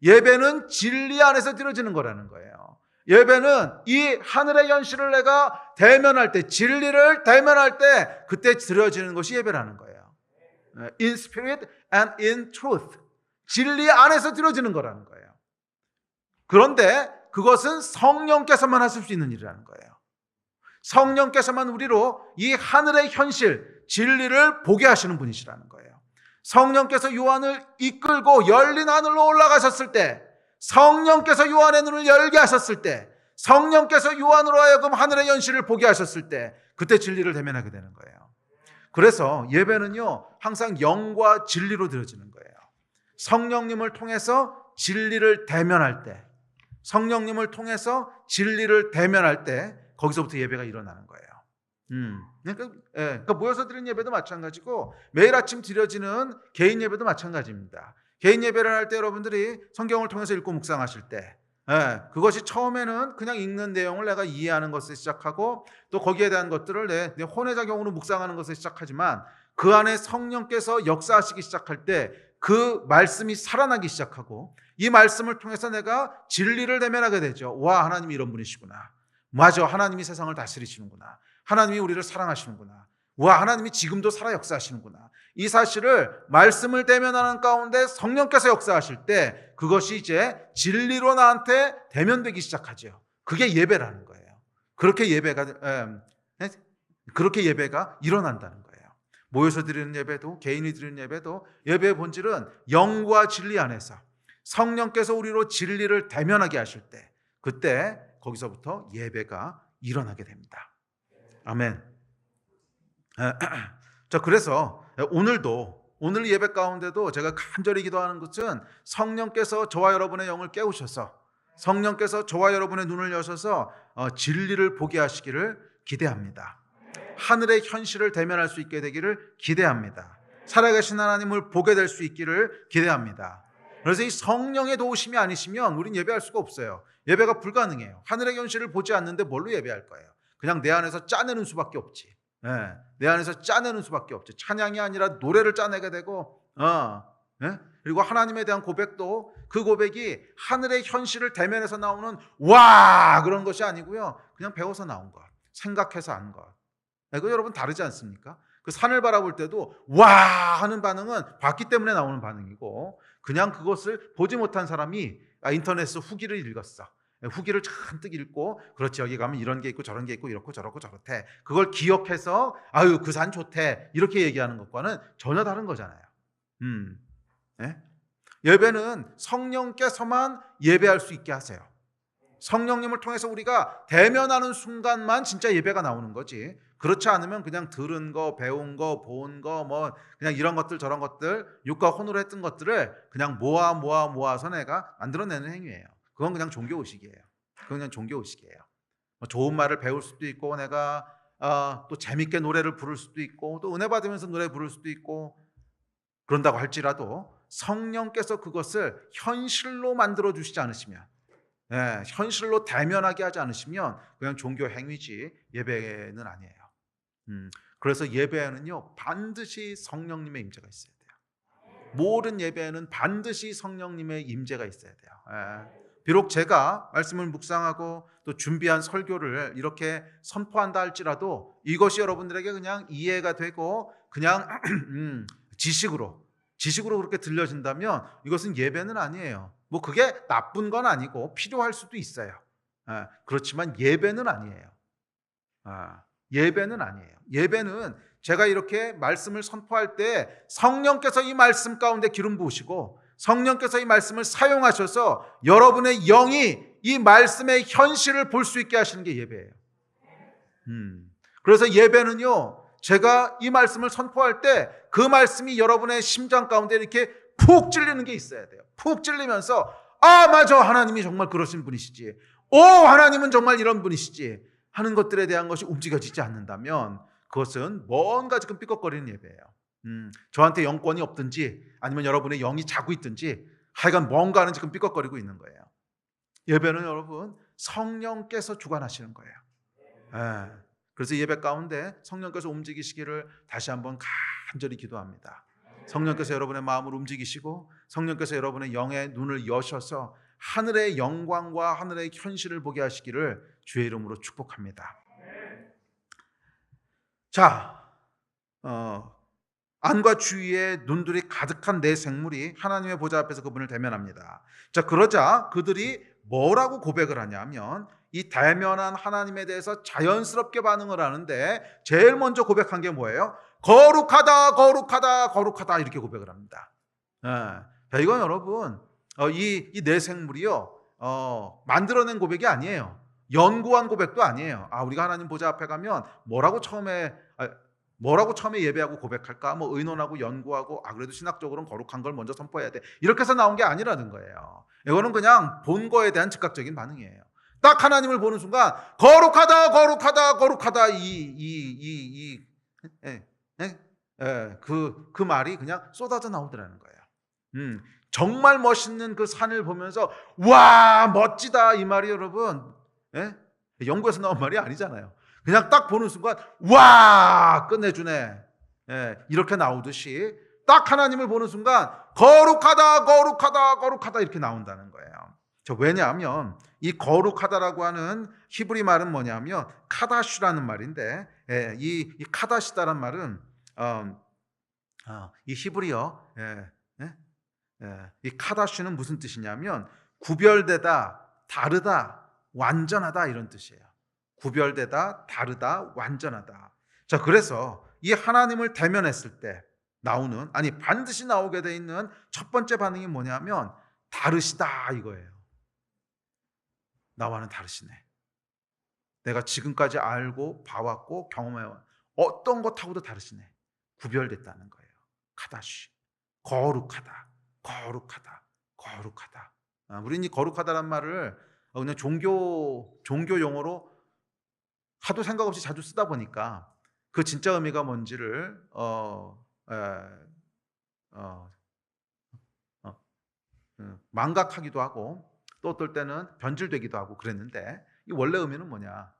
예배는 진리 안에서 드려지는 거라는 거예요. 예배는 이 하늘의 현실을 내가 대면할 때, 진리를 대면할 때 그때 드려지는 것이 예배라는 거예요. In spirit and in truth. 진리 안에서 드려지는 거라는 거예요. 그런데 그것은 성령께서만 하실 수 있는 일이라는 거예요. 성령께서만 우리로 이 하늘의 현실, 진리를 보게 하시는 분이시라는 거예요. 성령께서 요한을 이끌고 열린 하늘로 올라가셨을 때, 성령께서 요한의 눈을 열게 하셨을 때, 성령께서 요한으로 하여금 하늘의 현실을 보게 하셨을 때 그때 진리를 대면하게 되는 거예요. 그래서 예배는요 항상 영과 진리로 드려지는 거예요. 성령님을 통해서 진리를 대면할 때, 성령님을 통해서 진리를 대면할 때 거기서부터 예배가 일어나는 거예요. 그러니까 모여서 드리는 예배도 마찬가지고 매일 아침 드려지는 개인 예배도 마찬가지입니다. 개인 예배를 할 때 여러분들이 성경을 통해서 읽고 묵상하실 때 그것이 처음에는 그냥 읽는 내용을 내가 이해하는 것을 시작하고 또 거기에 대한 것들을 내 혼외작용으로 묵상하는 것을 시작하지만 그 안에 성령께서 역사하시기 시작할 때 그 말씀이 살아나기 시작하고 이 말씀을 통해서 내가 진리를 대면하게 되죠. 와, 하나님이 이런 분이시구나. 맞아, 하나님이 세상을 다스리시는구나. 하나님이 우리를 사랑하시는구나. 와, 하나님이 지금도 살아 역사하시는구나. 이 사실을 말씀을 대면하는 가운데 성령께서 역사하실 때 그것이 이제 진리로 나한테 대면되기 시작하죠. 그게 예배라는 거예요. 그렇게 예배가 일어난다는 거예요. 모여서 드리는 예배도 개인이 드리는 예배도 예배의 본질은 영과 진리 안에서 성령께서 우리로 진리를 대면하게 하실 때 그때 거기서부터 예배가 일어나게 됩니다. 아멘. 자, 그래서 오늘 예배 가운데도 제가 간절히 기도하는 것은 성령께서 저와 여러분의 영을 깨우셔서 성령께서 저와 여러분의 눈을 여셔서 진리를 보게 하시기를 기대합니다. 하늘의 현실을 대면할 수 있게 되기를 기대합니다. 살아계신 하나님을 보게 될 수 있기를 기대합니다. 그래서 이 성령의 도우심이 아니시면 우린 예배할 수가 없어요. 예배가 불가능해요. 하늘의 현실을 보지 않는데 뭘로 예배할 거예요? 그냥 내 안에서 짜내는 수밖에 없지. 내 안에서 짜내는 수밖에 없지. 찬양이 아니라 노래를 짜내게 되고 그리고 하나님에 대한 고백도 그 고백이 하늘의 현실을 대면해서 나오는 와 그런 것이 아니고요. 그냥 배워서 나온 것, 생각해서 한 것. 이거 여러분 다르지 않습니까? 그 산을 바라볼 때도 와 하는 반응은 봤기 때문에 나오는 반응이고 그냥 그것을 보지 못한 사람이 인터넷에서 후기를 읽었어. 후기를 잔뜩 읽고 그렇지 여기 가면 이런 게 있고 저런 게 있고 이렇고 저렇고 저렇대. 그걸 기억해서 아유 그 산 좋대 이렇게 얘기하는 것과는 전혀 다른 거잖아요. 예배는 성령께서만 예배할 수 있게 하세요. 성령님을 통해서 우리가 대면하는 순간만 진짜 예배가 나오는 거지. 그렇지 않으면 그냥 들은 거, 배운 거, 본 거, 뭐 그냥 이런 것들 저런 것들 육과 혼으로 했던 것들을 그냥 모아서 내가 만들어내는 행위예요. 그건 그냥 종교의식이에요. 그건 그냥 종교의식이에요. 좋은 말을 배울 수도 있고 내가 또 재밌게 노래를 부를 수도 있고 또 은혜 받으면서 노래 부를 수도 있고 그런다고 할지라도 성령께서 그것을 현실로 만들어 주시지 않으시면 현실로 대면하게 하지 않으시면 그냥 종교 행위지 예배는 아니에요. 그래서 예배에는요 반드시 성령님의 임재가 있어야 돼요. 모든 예배에는 반드시 성령님의 임재가 있어야 돼요. 비록 제가 말씀을 묵상하고 또 준비한 설교를 이렇게 선포한다 할지라도 이것이 여러분들에게 그냥 이해가 되고 그냥 지식으로 그렇게 들려진다면 이것은 예배는 아니에요. 뭐 그게 나쁜 건 아니고 필요할 수도 있어요. 그렇지만 예배는 아니에요. 예배는 아니에요. 예배는 제가 이렇게 말씀을 선포할 때 성령께서 이 말씀 가운데 기름 부으시고 성령께서 이 말씀을 사용하셔서 여러분의 영이 이 말씀의 현실을 볼 수 있게 하시는 게 예배예요. 그래서 예배는요 제가 이 말씀을 선포할 때 그 말씀이 여러분의 심장 가운데 이렇게 푹 찔리는 게 있어야 돼요. 푹 찔리면서 아 맞아 하나님이 정말 그러신 분이시지. 오 하나님은 정말 이런 분이시지 하는 것들에 대한 것이 움직여지지 않는다면 그것은 뭔가 지금 삐걱거리는 예배예요. 저한테 영권이 없든지 아니면 여러분의 영이 자고 있든지 하여간 뭔가는 지금 삐걱거리고 있는 거예요. 예배는 여러분 성령께서 주관하시는 거예요. 예. 그래서 예배 가운데 성령께서 움직이시기를 다시 한번 간절히 기도합니다. 성령께서 여러분의 마음을 움직이시고 성령께서 여러분의 영의 눈을 여셔서 하늘의 영광과 하늘의 현실을 보게 하시기를 주의 이름으로 축복합니다. 자, 안과 주위에 눈들이 가득한 네 생물이 하나님의 보좌 앞에서 그분을 대면합니다. 자, 그러자 그들이 뭐라고 고백을 하냐면 이 대면한 하나님에 대해서 자연스럽게 반응을 하는데 제일 먼저 고백한 게 뭐예요? 거룩하다, 거룩하다, 거룩하다 이렇게 고백을 합니다. 자, 이건 여러분 이 네 생물이요 만들어낸 고백이 아니에요. 연구한 고백도 아니에요. 우리가 하나님 보좌 앞에 가면 뭐라고 처음에 예배하고 고백할까? 뭐 의논하고 연구하고 그래도 신학적으로는 거룩한 걸 먼저 선포해야 돼. 이렇게 해서 나온 게 아니라는 거예요. 이거는 그냥 본 거에 대한 즉각적인 반응이에요. 딱 하나님을 보는 순간 거룩하다, 거룩하다, 거룩하다 그 말이 그냥 쏟아져 나오더라는 거예요. 정말 멋있는 그 산을 보면서 와 멋지다 이 말이 여러분 연구에서 나온 말이 아니잖아요. 그냥 딱 보는 순간 와 끝내주네 이렇게 나오듯이 딱 하나님을 보는 순간 거룩하다, 거룩하다, 거룩하다 이렇게 나온다는 거예요. 왜냐하면 이 거룩하다라고 하는 히브리 말은 뭐냐면 카다슈라는 말인데 이 카다시다란 말은 이 히브리어 이 카다슈는 무슨 뜻이냐면 구별되다, 다르다, 완전하다 이런 뜻이에요. 구별되다, 다르다, 완전하다. 자, 그래서 이 하나님을 대면했을 때 나오는 반드시 나오게 돼 있는 첫 번째 반응이 뭐냐면 다르시다 이거예요. 나와는 다르시네. 내가 지금까지 알고 봐왔고 경험해온 어떤 것하고도 다르시네. 구별됐다는 거예요. 카다시. 거룩하다, 거룩하다, 거룩하다. 우리는 이 거룩하다란 말을 그냥 종교 용어로 하도 생각 없이 자주 쓰다 보니까 그 진짜 의미가 뭔지를 망각하기도 하고 또 어떨 때는 변질되기도 하고 그랬는데 이 원래 의미는 뭐냐?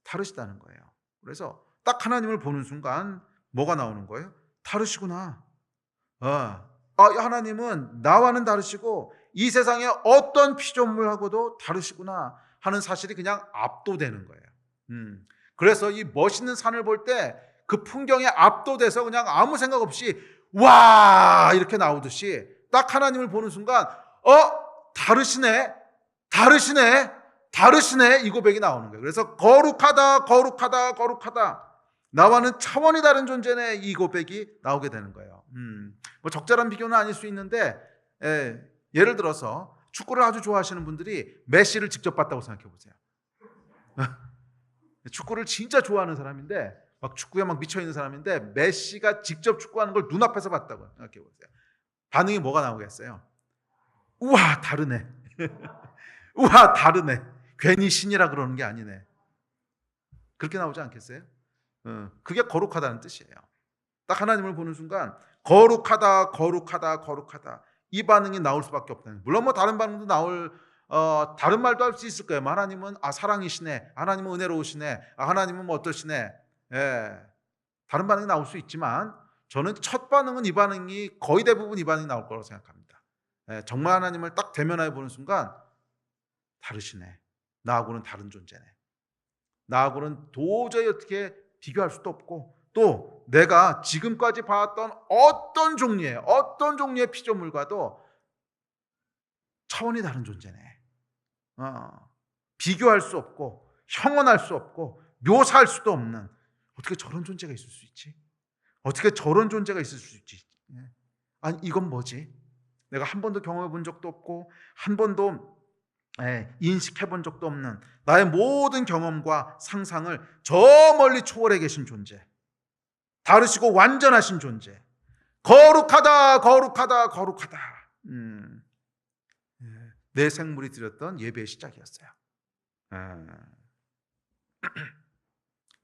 다르시다는 거예요. 그래서 딱 하나님을 보는 순간 뭐가 나오는 거예요? 다르시구나. 하나님은 나와는 다르시고 이 세상의 어떤 피조물하고도 다르시구나 하는 사실이 그냥 압도되는 거예요. 그래서 이 멋있는 산을 볼 때 그 풍경에 압도돼서 그냥 아무 생각 없이 와 이렇게 나오듯이 딱 하나님을 보는 순간 다르시네, 다르시네, 다르시네 이 고백이 나오는 거예요. 그래서 거룩하다, 거룩하다, 거룩하다. 나와는 차원이 다른 존재네 이 고백이 나오게 되는 거예요. 뭐 적절한 비교는 아닐 수 있는데 예를 들어서 축구를 아주 좋아하시는 분들이 메시를 직접 봤다고 생각해 보세요. 축구를 진짜 좋아하는 사람인데 막 축구에 막 미쳐 있는 사람인데 메시가 직접 축구하는 걸 눈앞에서 봤다고 생각해 보세요. 반응이 뭐가 나오겠어요? 우와 다르네. 우와 다르네. 괜히 신이라 그러는 게 아니네. 그렇게 나오지 않겠어요? 그게 거룩하다는 뜻이에요. 딱 하나님을 보는 순간 거룩하다, 거룩하다, 거룩하다 이 반응이 나올 수밖에 없다는. 물론 뭐 다른 반응도 다른 말도 할 수 있을 거예요. 하나님은 사랑이시네, 하나님은 은혜로우시네, 하나님은 뭐 어떠시네. 다른 반응이 나올 수 있지만 저는 첫 반응은 이 반응이 거의 대부분 이 반응이 나올 거라고 생각합니다. 정말 하나님을 딱 대면해 보는 순간 다르시네. 나하고는 다른 존재네. 나하고는 도저히 어떻게 비교할 수도 없고 또 내가 지금까지 봐왔던 어떤 종류의 피조물과도 차원이 다른 존재네. 비교할 수 없고 형언할 수 없고 묘사할 수도 없는 어떻게 저런 존재가 있을 수 있지? 어떻게 저런 존재가 있을 수 있지? 이건 뭐지? 내가 한 번도 경험해 본 적도 없고 한 번도 인식해 본 적도 없는 나의 모든 경험과 상상을 저 멀리 초월해 계신 존재, 다르시고 완전하신 존재, 거룩하다, 거룩하다, 거룩하다. 내 생물이 드렸던 예배의 시작이었어요.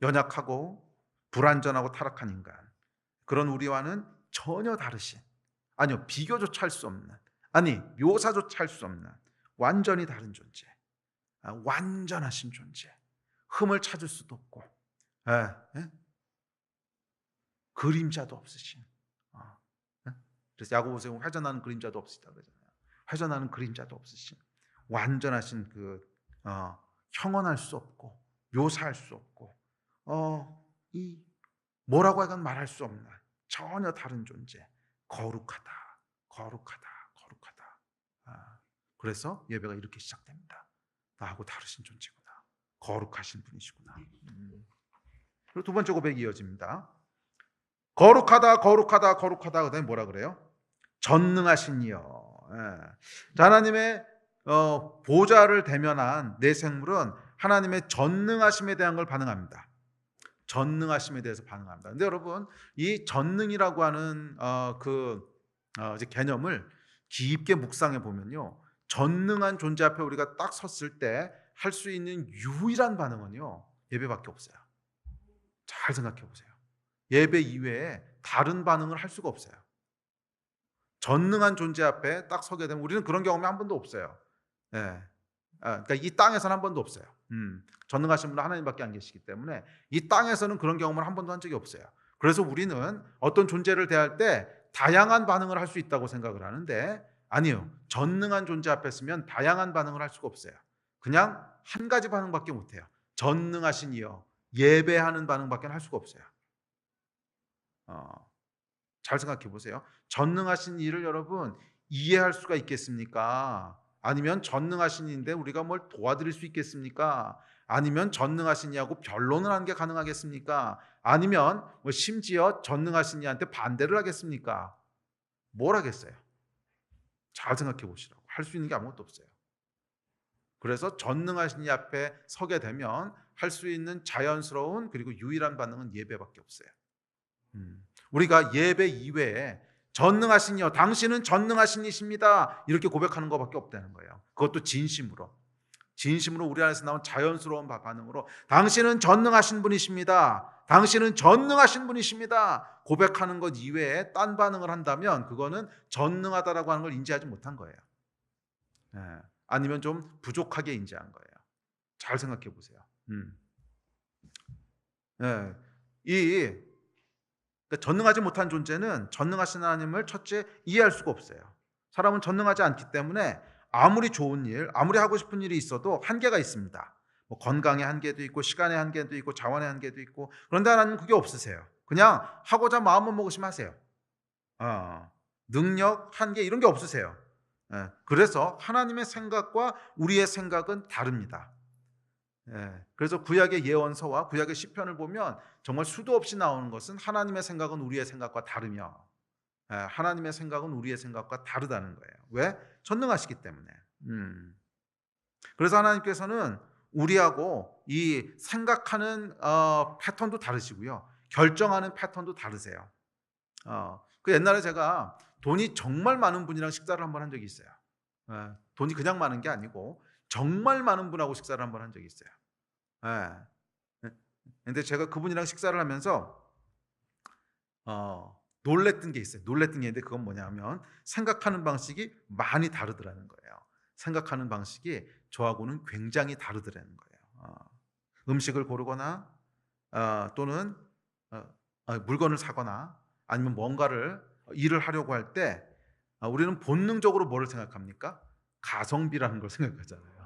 연약하고 불완전하고 타락한 인간, 그런 우리와는 전혀 다르신, 비교조차 할 수 없는, 묘사조차 할 수 없는 완전히 다른 존재. 완전하신 존재. 흠을 찾을 수도 없고, 예, 예? 그림자도 없으신. 예? 그래서 야고보서 회전하는 그림자도 없으시다 그러잖아요. 회전하는 그림자도 없으신 완전하신 그 형언할 수 없고 묘사할 수 없고 이 뭐라고 하건 말할 수 없는 전혀 다른 존재. 거룩하다, 거룩하다, 거룩하다. 그래서 예배가 이렇게 시작됩니다. 나하고 다르신 존재구나. 거룩하신 분이시구나. 그리고 두 번째 고백이 이어집니다. 거룩하다, 거룩하다, 거룩하다. 그다음에 뭐라 그래요? 전능하신 이여. 자, 하나님의 보좌를 대면한 내 생물은 하나님의 전능하심에 대한 걸 반응합니다. 전능하심에 대해서 반응합니다. 근데 여러분, 이 전능이라고 하는 이제 개념을 깊게 묵상해 보면요, 전능한 존재 앞에 우리가 딱 섰을 때 할 수 있는 유일한 반응은요, 예배밖에 없어요. 잘 생각해 보세요. 예배 이외에 다른 반응을 할 수가 없어요. 전능한 존재 앞에 딱 서게 되면 우리는 그런 경험이 한 번도 없어요. 예. 그러니까 이 땅에서는 한 번도 없어요. 전능하신 분은 하나님밖에 안 계시기 때문에 이 땅에서는 그런 경험을 한 번도 한 적이 없어요. 그래서 우리는 어떤 존재를 대할 때 다양한 반응을 할 수 있다고 생각을 하는데 아니요. 전능한 존재 앞에 서면 다양한 반응을 할 수가 없어요. 그냥 한 가지 반응밖에 못해요. 전능하신 이여, 예배하는 반응밖에 할 수가 없어요. 잘 생각해 보세요. 전능하신 이를 여러분 이해할 수가 있겠습니까? 아니면 전능하신 이인데 우리가 뭘 도와드릴 수 있겠습니까? 아니면 전능하신 이하고 변론을 하는 게 가능하겠습니까? 아니면 뭐 심지어 전능하신 이한테 반대를 하겠습니까? 뭘 하겠어요? 잘 생각해 보시라고. 할 수 있는 게 아무것도 없어요. 그래서 전능하신 이 앞에 서게 되면 할 수 있는 자연스러운 그리고 유일한 반응은 예배밖에 없어요. 우리가 예배 이외에 전능하신 이여, 당신은 전능하신 이십니다, 이렇게 고백하는 것밖에 없다는 거예요. 그것도 진심으로 우리 안에서 나온 자연스러운 반응으로 당신은 전능하신 분이십니다, 당신은 전능하신 분이십니다 고백하는 것 이외에 딴 반응을 한다면 그거는 전능하다라고 하는 걸 인지하지 못한 거예요. 아니면 좀 부족하게 인지한 거예요. 잘 생각해 보세요. 그러니까 전능하지 못한 존재는 전능하신 하나님을 첫째 이해할 수가 없어요. 사람은 전능하지 않기 때문에 아무리 좋은 일, 아무리 하고 싶은 일이 있어도 한계가 있습니다. 뭐 건강의 한계도 있고 시간의 한계도 있고 자원의 한계도 있고, 그런데 하나님은 그게 없으세요. 그냥 하고자 마음만 먹으시면 하세요. 능력, 한계 이런 게 없으세요. 그래서 하나님의 생각과 우리의 생각은 다릅니다. 그래서 구약의 예언서와 구약의 시편을 보면 정말 수도 없이 나오는 것은 하나님의 생각은 우리의 생각과 다르며 하나님의 생각은 우리의 생각과 다르다는 거예요. 왜? 전능하시기 때문에. 그래서 하나님께서는 우리하고 이 생각하는 패턴도 다르시고요, 결정하는 패턴도 다르세요. 그 옛날에 제가 돈이 정말 많은 분이랑 식사를 한번 한 적이 있어요. 돈이 그냥 많은 게 아니고 정말 많은 분하고 식사를 한번 한 적이 있어요. 근데 제가 그분이랑 식사를 하면서 놀랬던 게 있어요. 놀랬던 게 있는데 그건 뭐냐면 생각하는 방식이 많이 다르더라는 거예요. 생각하는 방식이 저하고는 굉장히 다르더라는 거예요. 음식을 고르거나 또는 물건을 사거나 아니면 뭔가를 일을 하려고 할 때 우리는 본능적으로 뭐를 생각합니까? 가성비라는 걸 생각하잖아요.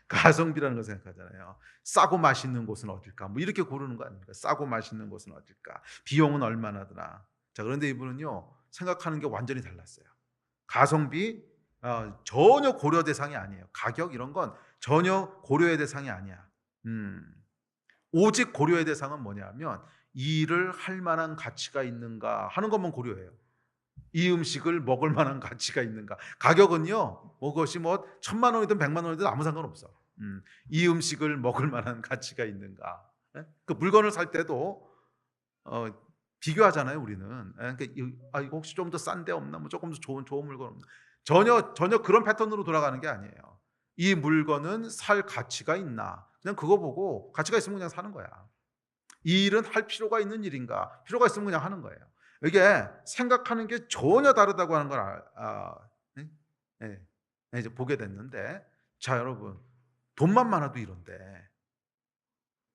가성비라는 걸 생각하잖아요. 싸고 맛있는 곳은 어딜까? 뭐 이렇게 고르는 거 아닙니까? 싸고 맛있는 곳은 어딜까? 비용은 얼마나 드나? 자, 그런데 이분은요, 생각하는 게 완전히 달랐어요. 가성비 전혀 고려 대상이 아니에요. 가격 이런 건 전혀 고려의 대상이 아니야. 오직 고려의 대상은 뭐냐면 이 일을 할 만한 가치가 있는가 하는 것만 고려해요. 이 음식을 먹을 만한 가치가 있는가. 가격은요, 그것이 뭐 1,000만 원이든 100만 원이든 아무 상관없어. 이 음식을 먹을 만한 가치가 있는가. 그 물건을 살 때도 비교하잖아요, 우리는. 그러니까 이거 혹시 좀 더 싼 데 없나? 뭐 조금 더 좋은 물건 없나? 전혀 그런 패턴으로 돌아가는 게 아니에요. 이 물건은 살 가치가 있나? 그냥 그거 보고 가치가 있으면 그냥 사는 거야. 이 일은 할 필요가 있는 일인가? 필요가 있으면 그냥 하는 거예요. 이게 생각하는 게 전혀 다르다고 하는 걸 이제 보게 됐는데, 자, 여러분, 돈만 많아도 이런데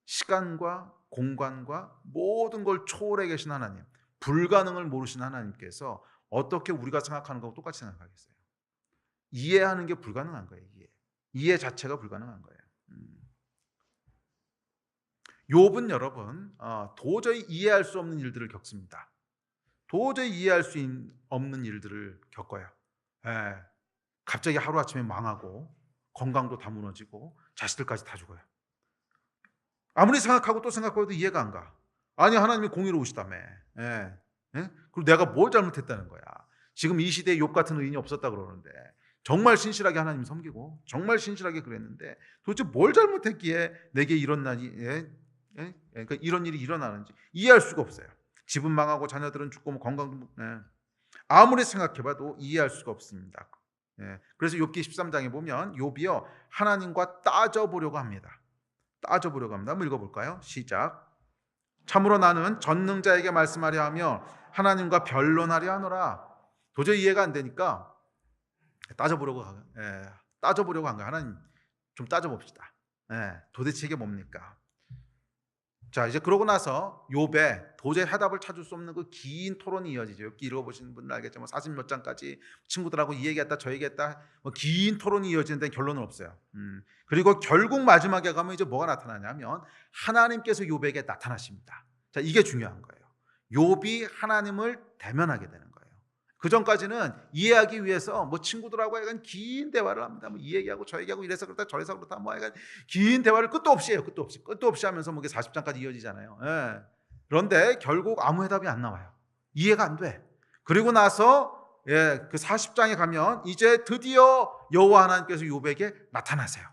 시간과 공간과 모든 걸 초월해 계신 하나님, 불가능을 모르신 하나님께서 어떻게 우리가 생각하는 것과 똑같이 생각하겠어요? 이해하는 게 불가능한 거예요. 이해 자체가 불가능한 거예요. 욥은 여러분 도저히 이해할 수 없는 일들을 겪습니다. 도저히 이해할 수 없는 일들을 겪어요. 예, 갑자기 하루아침에 망하고 건강도 다 무너지고 자식들까지 다 죽어요. 아무리 생각하고 또 생각해도 이해가 안 가. 아니 하나님이 공의로우시다며. 예. 예? 그리고 내가 뭘 잘못했다는 거야. 지금 이 시대에 욥 같은 의인이 없었다 그러는데 정말 신실하게 하나님 섬기고 정말 신실하게 그랬는데 도대체 뭘 잘못했기에 내게 이런 날이 그러니까 이런 일이 일어나는지 이해할 수가 없어요. 집은 망하고 자녀들은 죽고 뭐 건강도 아무리 생각해봐도 이해할 수가 없습니다. 그래서 욥기 13장에 보면 욥이요 하나님과 따져보려고 합니다. 한번 읽어볼까요? 시작. 참으로 나는 전능자에게 말씀하려 하며 하나님과 변론하려 하노라. 도저히 이해가 안 되니까 따져보려고 한 거예요. 하나님 좀 따져봅시다. 도대체 이게 뭡니까? 자, 이제 그러고 나서 욥에 도저히 해답을 찾을 수 없는 그 긴 토론이 이어지죠. 욥기 읽어보시는 분은 알겠지만 40몇 장까지 친구들하고 이 얘기했다 저 얘기했다 긴 토론이 이어지는데 결론은 없어요. 그리고 결국 마지막에 가면 이제 뭐가 나타나냐면 하나님께서 욥에게 나타나십니다. 자, 이게 중요한 거예요. 욥이 하나님을 대면하게 되는 거예요. 그 전까지는 이해하기 위해서 뭐 친구들하고 약간 긴 대화를 합니다. 뭐 이 얘기하고 저 얘기하고 이래서 그렇다 저래서 그렇다 뭐 약간 긴 대화를 끝도 없이 해요. 끝도 없이 하면서 뭐 40장까지 이어지잖아요. 그런데 결국 아무 해답이 안 나와요. 이해가 안 돼. 그리고 나서 그 40장에 가면 이제 드디어 여호와 하나님께서 욥에게 나타나세요.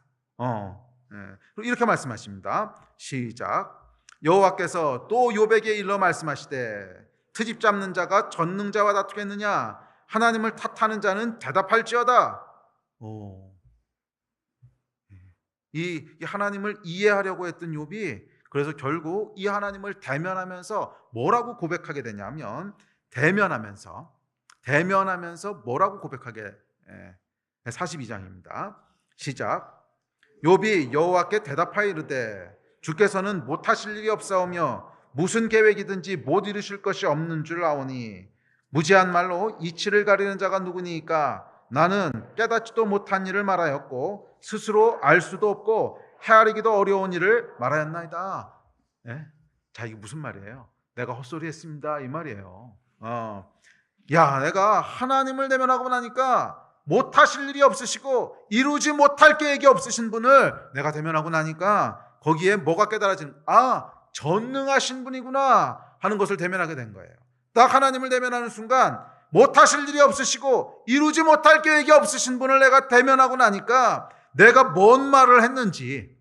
이렇게 말씀하십니다. 시작. 여호와께서 또 욥에게 일러 말씀하시되 트집 잡는 자가 전능자와 다투겠느냐? 하나님을 탓하는 자는 대답할지어다. 이 하나님을 이해하려고 했던 욥이 그래서 결국 이 하나님을 대면하면서 뭐라고 고백하게 되냐면 대면하면서 뭐라고 고백하게 42장입니다. 시작. 욥이 여호와께 대답하여 이르되 주께서는 못하실 일이 없사오며 무슨 계획이든지 못 이루실 것이 없는 줄 아오니 무지한 말로 이치를 가리는 자가 누구니까 나는 깨닫지도 못한 일을 말하였고 스스로 알 수도 없고 헤아리기도 어려운 일을 말하였나이다. 자, 이게 무슨 말이에요? 내가 헛소리했습니다 이 말이에요. 내가 하나님을 대면하고 나니까 못하실 일이 없으시고 이루지 못할 계획이 없으신 분을 내가 대면하고 나니까 거기에 뭐가 깨달아지는 전능하신 분이구나 하는 것을 대면하게 된 거예요. 딱 하나님을 대면하는 순간 못하실 일이 없으시고 이루지 못할 계획이 없으신 분을 내가 대면하고 나니까 내가 뭔 말을 했는지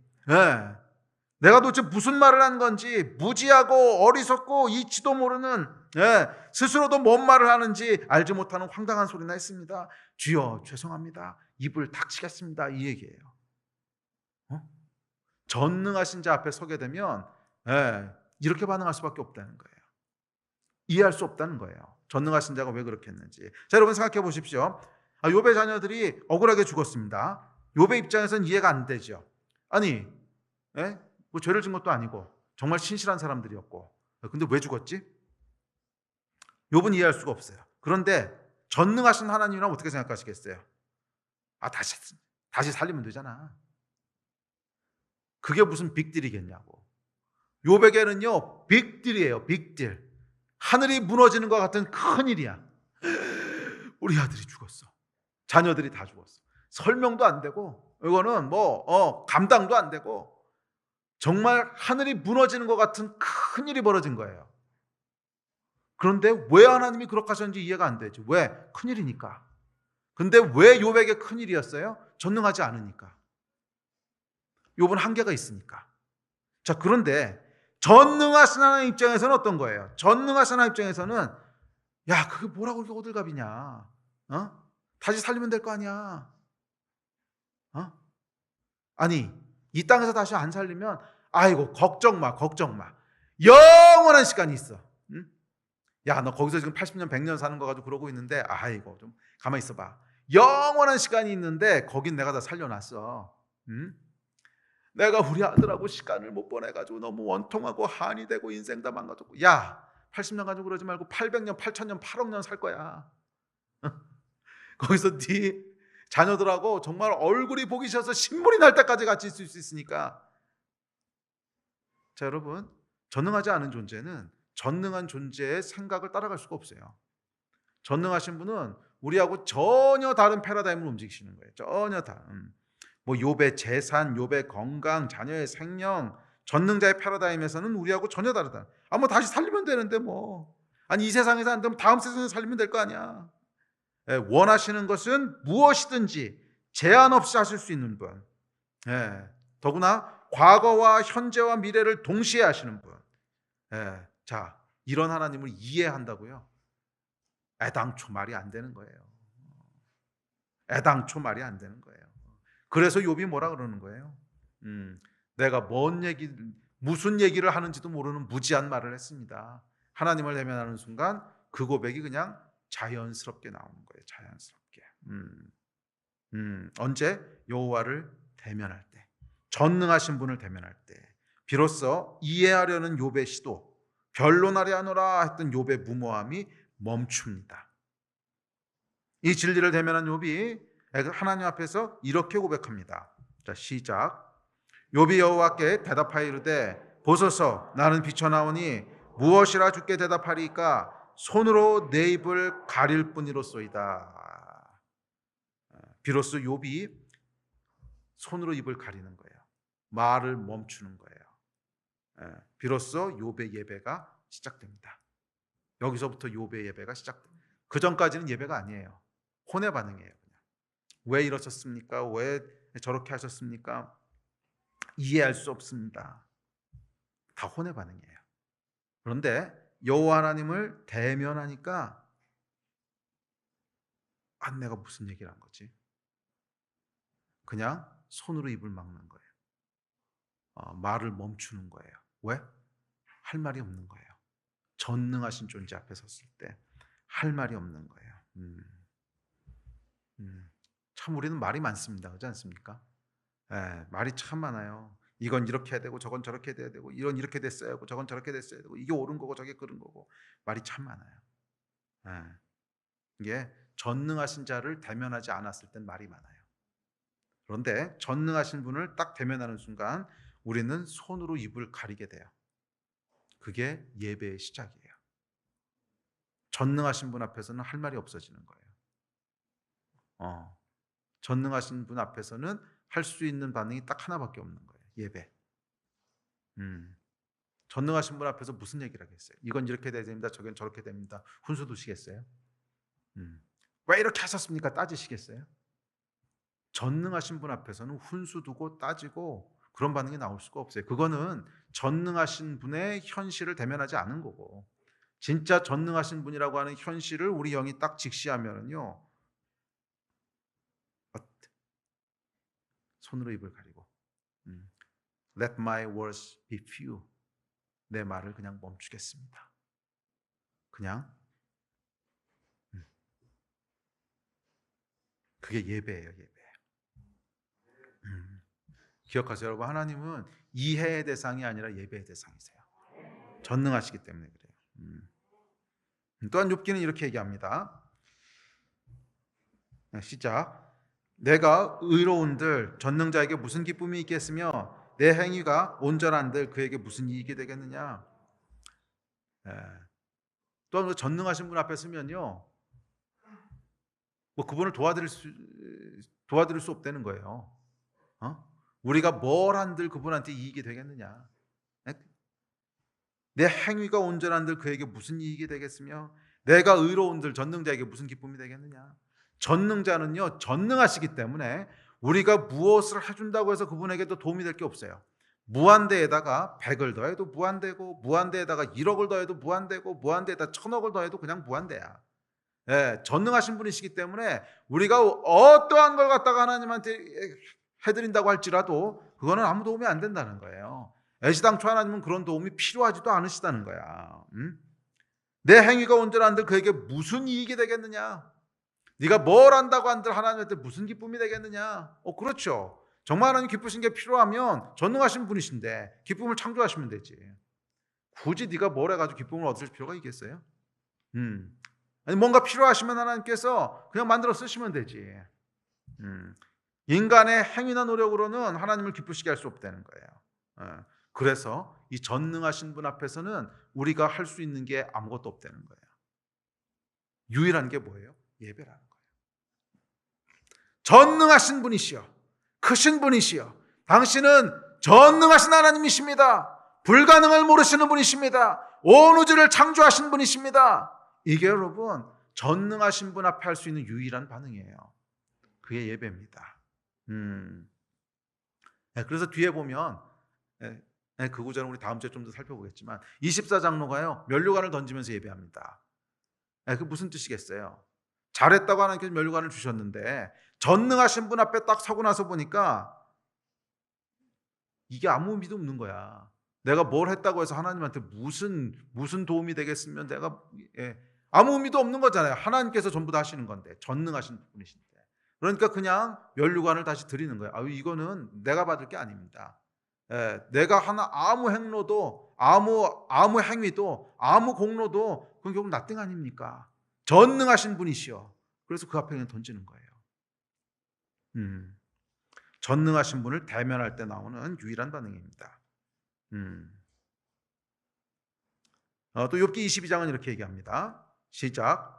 내가 도대체 무슨 말을 한 건지 무지하고 어리석고 이치도 모르는 스스로도 뭔 말을 하는지 알지 못하는 황당한 소리나 했습니다. 주여 죄송합니다. 입을 닥치겠습니다. 이 얘기예요. 전능하신 자 앞에 서게 되면 이렇게 반응할 수밖에 없다는 거예요. 이해할 수 없다는 거예요. 전능하신 자가 왜 그렇게 했는지. 자, 여러분 생각해 보십시오. 욥의 자녀들이 억울하게 죽었습니다. 욥의 입장에서는 이해가 안 되죠. 아니 뭐 죄를 진 것도 아니고 정말 신실한 사람들이었고 근데 왜 죽었지? 욥은 이해할 수가 없어요. 그런데 전능하신 하나님이랑 어떻게 생각하시겠어요? 다시 살리면 되잖아. 그게 무슨 빅딜이겠냐고. 욥에게는요 빅딜이에요. 빅딜. 하늘이 무너지는 것 같은 큰일이야. 우리 아들이 죽었어. 자녀들이 다 죽었어. 설명도 안 되고 이거는 감당도 안 되고 정말 하늘이 무너지는 것 같은 큰일이 벌어진 거예요. 그런데 왜 하나님이 그렇게 하셨는지 이해가 안 되죠. 왜? 큰일이니까. 근데 왜 욥에게 큰일이었어요? 전능하지 않으니까. 욥은 한계가 있으니까. 자, 그런데 전능하신 하나님 입장에서는 어떤 거예요? 전능하신 하나님 입장에서는 그게 뭐라고 그렇게 호들갑이냐? 다시 살리면 될 거 아니야? 아니 이 땅에서 다시 안 살리면 아이고 걱정 마. 영원한 시간이 있어. 너 거기서 지금 80년 100년 사는 거 가지고 그러고 있는데 아이고 좀 가만히 있어봐. 영원한 시간이 있는데 거긴 내가 다 살려놨어. 내가 우리 아들하고 시간을 못 보내가지고 너무 원통하고 한이 되고 인생 다 망가졌고. 야, 80년 가지고 그러지 말고 800년, 8000년, 8억 년 살 거야. 거기서 네 자녀들하고 정말 얼굴이 보기 싫어서 신물이 날 때까지 같이 있을 수 있으니까. 자, 여러분, 전능하지 않은 존재는 전능한 존재의 생각을 따라갈 수가 없어요. 전능하신 분은 우리하고 전혀 다른 패러다임을 움직이시는 거예요. 전혀 다른. 뭐 욥의 재산, 욥의 건강, 자녀의 생명, 전능자의 패러다임에서는 우리하고 전혀 다르다. 뭐 다시 살리면 되는데 뭐. 아니 이 세상에서 안 되면 다음 세상에 살리면 될 거 아니야. 원하시는 것은 무엇이든지 제한 없이 하실 수 있는 분. 더구나 과거와 현재와 미래를 동시에 하시는 분. 자, 이런 하나님을 이해한다고요? 애당초 말이 안 되는 거예요. 애당초 말이 안 되는 거예요. 그래서 욥이 뭐라 그러는 거예요? 내가 무슨 얘기를 하는지도 모르는 무지한 말을 했습니다. 하나님을 대면하는 순간 그 고백이 그냥 자연스럽게 나오는 거예요. 자연스럽게. 언제? 여호와를 대면할 때, 전능하신 분을 대면할 때, 비로소 이해하려는 욥의 시도, 변론하려 하노라 했던 욥의 무모함이 멈춥니다. 이 진리를 대면한 욥이 하나님 앞에서 이렇게 고백합니다. 자, 시작. 욥이 여호와께 대답하여 이르되 보소서 나는 비쳐나오니 무엇이라 주께 대답하리이까 손으로 내 입을 가릴 뿐이로소이다. 비로소 욥이 손으로 입을 가리는 거예요. 말을 멈추는 거예요. 비로소 욥의 예배가 시작됩니다. 여기서부터 욥의 예배가 시작됩니다. 그 전까지는 예배가 아니에요. 혼의 반응이에요. 그냥. 왜 이러셨습니까? 왜 저렇게 하셨습니까? 이해할 수 없습니다. 다 혼의 반응이에요. 그런데 여호와 하나님을 대면하니까 내가 무슨 얘기를 한 거지? 그냥 손으로 입을 막는 거예요. 말을 멈추는 거예요. 왜? 할 말이 없는 거예요. 전능하신 존재 앞에 섰을 때 할 말이 없는 거예요. 참 우리는 말이 많습니다. 그렇지 않습니까? 말이 참 많아요. 이건 이렇게 해야 되고 저건 저렇게 돼야 되고 이건 이렇게 됐어야 하고 저건 저렇게 됐어야 되고 이게 옳은 거고 저게 그른 거고 말이 참 많아요. 이게 전능하신 자를 대면하지 않았을 땐 말이 많아요. 그런데 전능하신 분을 딱 대면하는 순간 우리는 손으로 입을 가리게 돼요. 그게 예배의 시작이에요. 전능하신 분 앞에서는 할 말이 없어지는 거예요. 전능하신 분 앞에서는 할 수 있는 반응이 딱 하나밖에 없는 거예요. 예배. 전능하신 분 앞에서 무슨 얘기를 하겠어요? 이건 이렇게 돼야 됩니다. 저건 저렇게 됩니다. 훈수 두시겠어요? 왜 이렇게 하셨습니까? 따지시겠어요? 전능하신 분 앞에서는 훈수 두고 따지고 그런 반응이 나올 수가 없어요. 그거는 전능하신 분의 현실을 대면하지 않은 거고, 진짜 전능하신 분이라고 하는 현실을 우리 영이 딱 직시하면은요, 손으로 입을 가리고 Let my words be few. 내 말을 그냥 멈추겠습니다. 그냥 그게 예배예요. 예배. 기억하세요 여러분. 하나님은 이해의 대상이 아니라 예배의 대상이세요. 전능하시기 때문에 그래요. 또한 욥기는 이렇게 얘기합니다. 시작. 내가 의로운들 전능자에게 무슨 기쁨이 있겠으며 내 행위가 온전한들 그에게 무슨 이익이 되겠느냐. 또한 전능하신 분 앞에 서면요, 뭐 그분을 도와드릴 수 없다는 거예요. 우리가 뭘 한들 그분한테 이익이 되겠느냐. 내 행위가 온전한들 그에게 무슨 이익이 되겠으며 내가 의로운들 전능자에게 무슨 기쁨이 되겠느냐. 전능자는요, 전능하시기 때문에 우리가 무엇을 해준다고 해서 그분에게도 도움이 될 게 없어요. 무한대에다가 100을 더해도 무한대고, 무한대에다가 1억을 더해도 무한대고, 무한대에다 1000억을 더해도 그냥 무한대야. 전능하신 분이시기 때문에 우리가 어떠한 걸 갖다가 하나님한테 해드린다고 할지라도 그거는 아무 도움이 안 된다는 거예요. 애시당초 하나님은 그런 도움이 필요하지도 않으시다는 거야. 내 행위가 온전한들 그에게 무슨 이익이 되겠느냐. 네가 뭘 한다고 한들 하나님한테 무슨 기쁨이 되겠느냐. 그렇죠. 정말 하나님 기쁘신 게 필요하면 전능하신 분이신데 기쁨을 창조하시면 되지. 굳이 네가 뭘 해가지고 기쁨을 얻을 필요가 있겠어요? 아니 뭔가 필요하시면 하나님께서 그냥 만들어 쓰시면 되지. 인간의 행위나 노력으로는 하나님을 기쁘시게 할 수 없다는 거예요. 그래서 이 전능하신 분 앞에서는 우리가 할 수 있는 게 아무것도 없다는 거예요. 유일한 게 뭐예요? 예배라는 거예요. 전능하신 분이시여, 크신 분이시여, 당신은 전능하신 하나님이십니다. 불가능을 모르시는 분이십니다. 온 우주를 창조하신 분이십니다. 이게 여러분 전능하신 분 앞에 할 수 있는 유일한 반응이에요. 그게 예배입니다. 그래서 뒤에 보면 그 구절은 우리 다음 주에 좀 더 살펴보겠지만 24장로가요 면류관을 던지면서 예배합니다. 그 무슨 뜻이겠어요? 잘했다고 하나님께서 면류관을 주셨는데 전능하신 분 앞에 딱 서고 나서 보니까 이게 아무 의미도 없는 거야. 내가 뭘 했다고 해서 하나님한테 무슨 도움이 되겠으면 내가 아무 의미도 없는 거잖아요. 하나님께서 전부 다 하시는 건데 전능하신 분이신데. 그러니까 그냥 면류관을 다시 드리는 거예요. 이거는 내가 받을 게 아닙니다. 내가 하나 아무 행로도 아무 행위도 아무 공로도 그건 결국 나띵 아닙니까? 전능하신 분이시여. 그래서 그 앞에 그냥 던지는 거예요. 전능하신 분을 대면할 때 나오는 유일한 반응입니다. 또 욥기 22장은 이렇게 얘기합니다. 시작.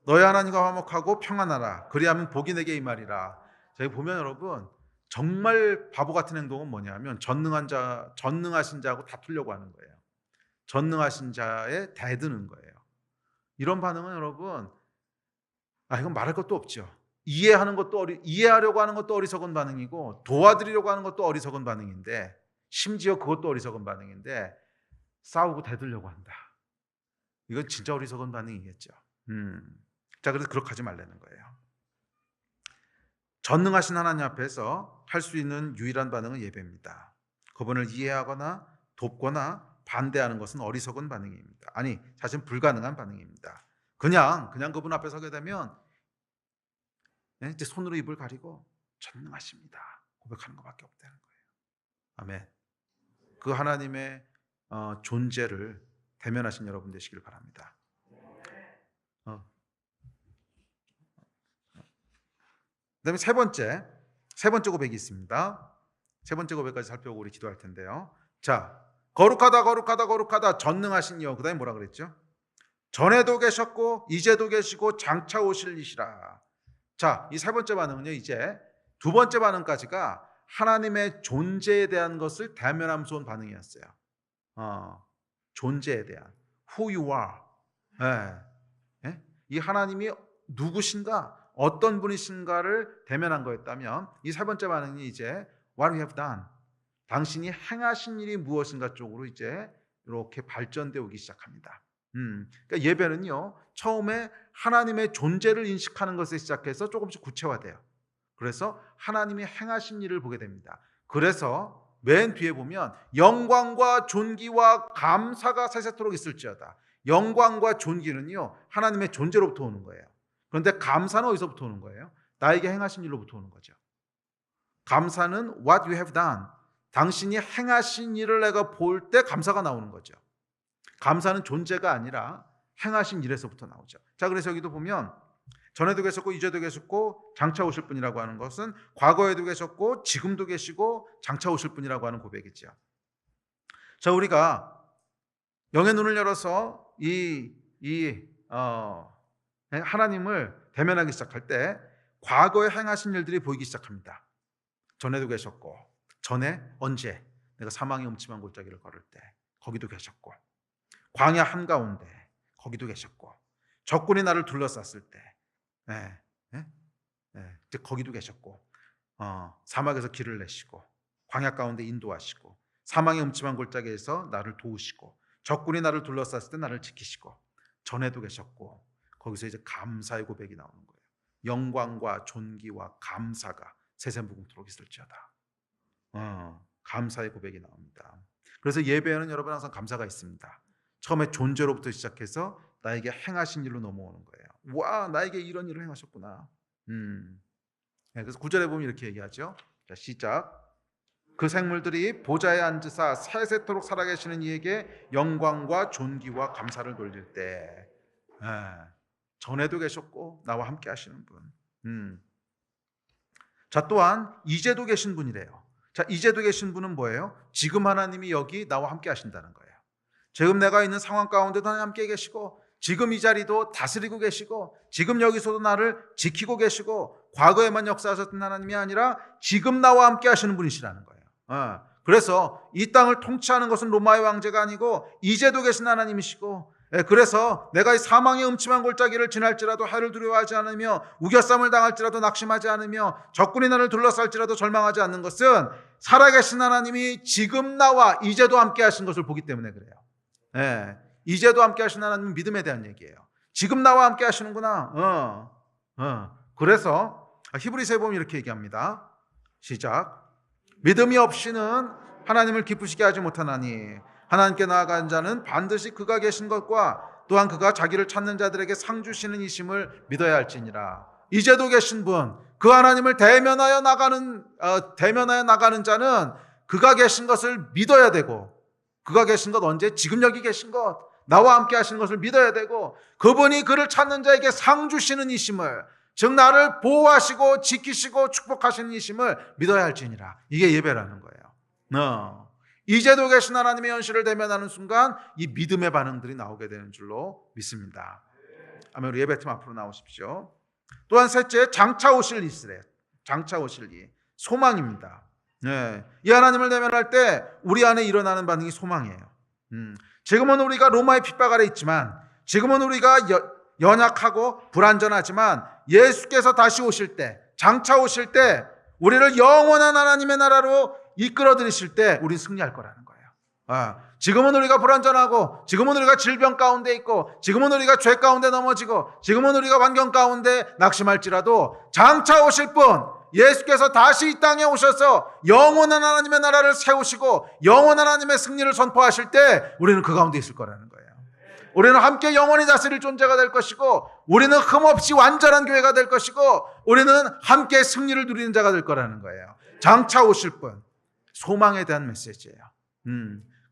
너희 하나님과 화목하고 평안하라. 그리하면 복이 내게 임하리라. 저희 보면 여러분 정말 바보 같은 행동은 뭐냐면 전능하신 자하고 다투려고 하는 거예요. 전능하신 자에 대드는 거예요. 이런 반응은 여러분 이건 말할 것도 없죠. 이해하려고 하는 것도 어리석은 반응이고 도와드리려고 하는 것도 어리석은 반응인데 심지어 그것도 어리석은 반응인데 싸우고 대들려고 한다. 이건 진짜 어리석은 반응이겠죠. 자, 그래서 그렇게 하지 말라는 거예요. 전능하신 하나님 앞에서 할 수 있는 유일한 반응은 예배입니다. 그분을 이해하거나 돕거나 반대하는 것은 어리석은 반응입니다. 아니, 사실 불가능한 반응입니다. 그냥 그분 앞에 서게 되면 이제 손으로 입을 가리고 전능하십니다 고백하는 것밖에 없다는 거예요. 아멘. 그 하나님의 존재를 대면하신 여러분 되시길 바랍니다. 그다음에 세 번째 고백이 있습니다. 세 번째 고백까지 살펴보고 우리 기도할 텐데요. 자, 거룩하다 전능하신 이여. 그다음에 뭐라 그랬죠? 전에도 계셨고 이제도 계시고 장차 오실 이시라. 자, 이 세 번째 반응은요, 이제 두 번째 반응까지가 하나님의 존재에 대한 것을 대면하면서 온 반응이었어요. 존재에 대한 who you are. 이 하나님이 누구신가, 어떤 분이신가를 대면한 거였다면 이 세 번째 반응이 이제 what we have done, 당신이 행하신 일이 무엇인가 쪽으로 이제 이렇게 발전되어 오기 시작합니다. 그러니까 예배는요 처음에 하나님의 존재를 인식하는 것에 시작해서 조금씩 구체화돼요. 그래서 하나님이 행하신 일을 보게 됩니다. 그래서 맨 뒤에 보면 영광과 존귀와 감사가 세세토록 있을지어다. 영광과 존귀는요 하나님의 존재로부터 오는 거예요. 그런데 감사는 어디서부터 오는 거예요? 나에게 행하신 일로부터 오는 거죠. 감사는 what you have done, 당신이 행하신 일을 내가 볼 때 감사가 나오는 거죠. 감사는 존재가 아니라 행하신 일에서부터 나오죠. 자, 그래서 여기도 보면 전에도 계셨고 이제도 계셨고 장차 오실 분이라고 하는 것은 과거에도 계셨고 지금도 계시고 장차 오실 분이라고 하는 고백이죠. 자, 우리가 영의 눈을 열어서 하나님을 대면하기 시작할 때 과거에 행하신 일들이 보이기 시작합니다. 전에도 계셨고, 전에 언제 내가 사망의 음침한 골짜기를 걸을 때 거기도 계셨고, 광야 한가운데 거기도 계셨고, 적군이 나를 둘러쌌을 때 거기도 계셨고, 사막에서 길을 내시고 광야 가운데 인도하시고 사망의 음침한 골짜기에서 나를 도우시고 적군이 나를 둘러쌌을 때 나를 지키시고, 전에도 계셨고, 거기서 이제 감사의 고백이 나오는 거예요. 영광과 존귀와 감사가 세세무궁토록 있을지어다. 감사의 고백이 나옵니다. 그래서 예배에는 여러분 항상 감사가 있습니다. 처음에 존재로부터 시작해서 나에게 행하신 일로 넘어오는 거예요. 와, 나에게 이런 일을 행하셨구나. 그래서 9절에 보면 이렇게 얘기하죠. 자, 시작. 그 생물들이 보좌에 앉으사 세세토록 살아계시는 이에게 영광과 존귀와 감사를 돌릴 때, 전에도 계셨고 나와 함께 하시는 분. 자, 또한 이제도 계신 분이래요. 자, 이제도 계신 분은 뭐예요? 지금 하나님이 여기 나와 함께 하신다는 거예요. 지금 내가 있는 상황 가운데도 하나님 함께 계시고, 지금 이 자리도 다스리고 계시고, 지금 여기서도 나를 지키고 계시고, 과거에만 역사하셨던 하나님이 아니라 지금 나와 함께 하시는 분이시라는 거예요. 그래서 이 땅을 통치하는 것은 로마의 왕제가 아니고 이제도 계신 하나님이시고, 그래서 내가 이 사망의 음침한 골짜기를 지날지라도 해를 두려워하지 않으며 우겨쌈을 당할지라도 낙심하지 않으며 적군이 나를 둘러쌀지라도 절망하지 않는 것은 살아계신 하나님이 지금 나와 이제도 함께 하신 것을 보기 때문에 그래요. 이제도 함께 하신 하나님은 믿음에 대한 얘기예요. 지금 나와 함께 하시는구나. 그래서 히브리서에 보면 이렇게 얘기합니다. 시작. 믿음이 없이는 하나님을 기쁘시게 하지 못하나니 하나님께 나아간 자는 반드시 그가 계신 것과 또한 그가 자기를 찾는 자들에게 상 주시는 이심을 믿어야 할지니라. 이제도 계신 분, 그 하나님을 대면하여 나가는 자는 그가 계신 것을 믿어야 되고, 그가 계신 것 언제? 지금 여기 계신 것, 나와 함께 하시는 것을 믿어야 되고, 그분이 그를 찾는 자에게 상 주시는 이심을, 즉 나를 보호하시고 지키시고 축복하시는 이심을 믿어야 할지니라. 이게 예배라는 거예요. 이제도 계신 하나님의 현실을 대면하는 순간 이 믿음의 반응들이 나오게 되는 줄로 믿습니다. 아멘. 우리 예배팀 앞으로 나오십시오. 또한 셋째, 장차 오실 이스라엘. 장차 오실 이 소망입니다. 이 하나님을 대면할 때 우리 안에 일어나는 반응이 소망이에요. 지금은 우리가 로마의 핍박 아래 있지만, 지금은 우리가 연약하고 불완전하지만 예수께서 다시 오실 때, 장차 오실 때 우리를 영원한 하나님의 나라로 이끌어 들이실 때 우리는 승리할 거라는 거예요. 지금은 우리가 불완전하고, 지금은 우리가 질병 가운데 있고, 지금은 우리가 죄 가운데 넘어지고, 지금은 우리가 환경 가운데 낙심할지라도 장차 오실 분, 예수께서 다시 이 땅에 오셔서 영원한 하나님의 나라를 세우시고 영원한 하나님의 승리를 선포하실 때 우리는 그 가운데 있을 거라는 거예요. 우리는 함께 영원히 다스릴 존재가 될 것이고, 우리는 흠없이 완전한 교회가 될 것이고, 우리는 함께 승리를 누리는 자가 될 거라는 거예요. 장차 오실 분, 소망에 대한 메시지예요.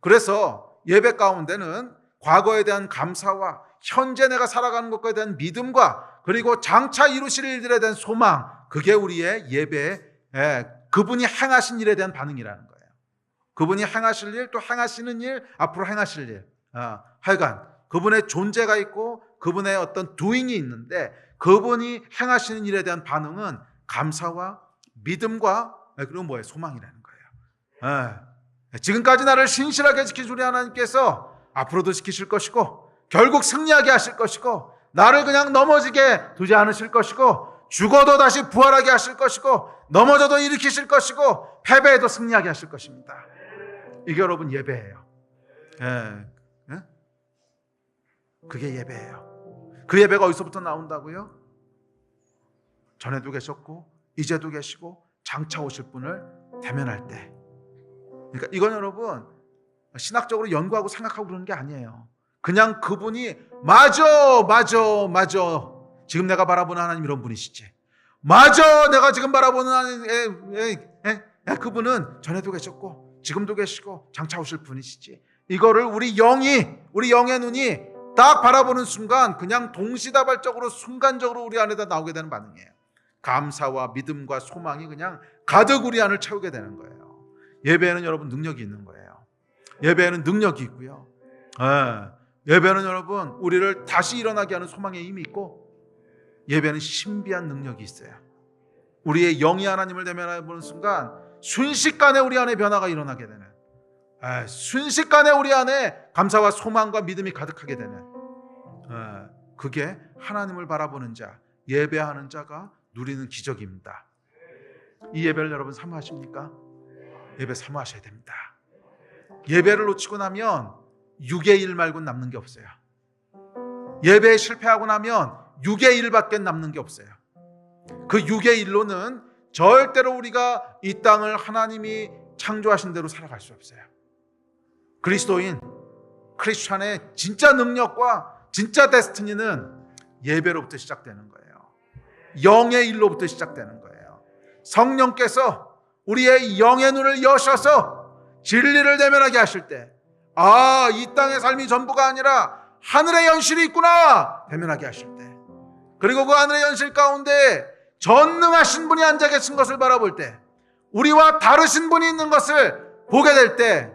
그래서 예배 가운데는 과거에 대한 감사와 현재 내가 살아가는 것에 대한 믿음과, 그리고 장차 이루실 일들에 대한 소망, 그게 우리의 예배에, 그분이 행하신 일에 대한 반응이라는 거예요. 그분이 행하실 일, 또 행하시는 일, 앞으로 행하실 일, 하여간 그분의 존재가 있고 그분의 어떤 도잉이 있는데, 그분이 행하시는 일에 대한 반응은 감사와 믿음과, 그리고 뭐예요? 소망이라는 거예요. 지금까지 나를 신실하게 지키신 우리 하나님께서 앞으로도 지키실 것이고, 결국 승리하게 하실 것이고, 나를 그냥 넘어지게 두지 않으실 것이고, 죽어도 다시 부활하게 하실 것이고, 넘어져도 일으키실 것이고, 패배해도 승리하게 하실 것입니다. 이게 여러분 예배예요. 그게 예배예요. 그 예배가 어디서부터 나온다고요? 전에도 계셨고 이제도 계시고 장차 오실 분을 대면할 때. 그러니까 이건 여러분 신학적으로 연구하고 생각하고 그러는 게 아니에요. 그냥 그분이 맞아 지금 내가 바라보는 하나님 이런 분이시지, 맞아 내가 지금 바라보는 하나님, 그분은 전에도 계셨고 지금도 계시고 장차 오실 분이시지. 이거를 우리 영의 눈이 딱 바라보는 순간 그냥 동시다발적으로 순간적으로 우리 안에다 나오게 되는 반응이에요. 감사와 믿음과 소망이 그냥 가득 우리 안을 채우게 되는 거예요. 예배에는 여러분 능력이 있는 거예요. 예배에는 능력이 있고요. 예배는 여러분 우리를 다시 일어나게 하는 소망의 힘이 있고, 예배는 신비한 능력이 있어요. 우리의 영이 하나님을 대면하는 순간 순식간에 우리 안에 변화가 일어나게 되는, 순식간에 우리 안에 감사와 소망과 믿음이 가득하게 되는, 그게 하나님을 바라보는 자, 예배하는 자가 누리는 기적입니다. 이 예배를 여러분 사모하십니까? 예배 사모하셔야 됩니다. 예배를 놓치고 나면 6의 1 말고는 남는 게 없어요. 예배에 실패하고 나면 6의 1밖에 남는 게 없어요. 그 6의 1로는 절대로 우리가 이 땅을 하나님이 창조하신 대로 살아갈 수 없어요. 그리스도인, 크리스찬의 진짜 능력과 진짜 데스티니는 예배로부터 시작되는 거예요. 영의 일로부터 시작되는 거예요. 성령께서 우리의 영의 눈을 여셔서 진리를 대면하게 하실 때, 이 땅의 삶이 전부가 아니라 하늘의 현실이 있구나 대면하게 하실 때, 그리고 그 하늘의 현실 가운데 전능하신 분이 앉아 계신 것을 바라볼 때, 우리와 다르신 분이 있는 것을 보게 될 때,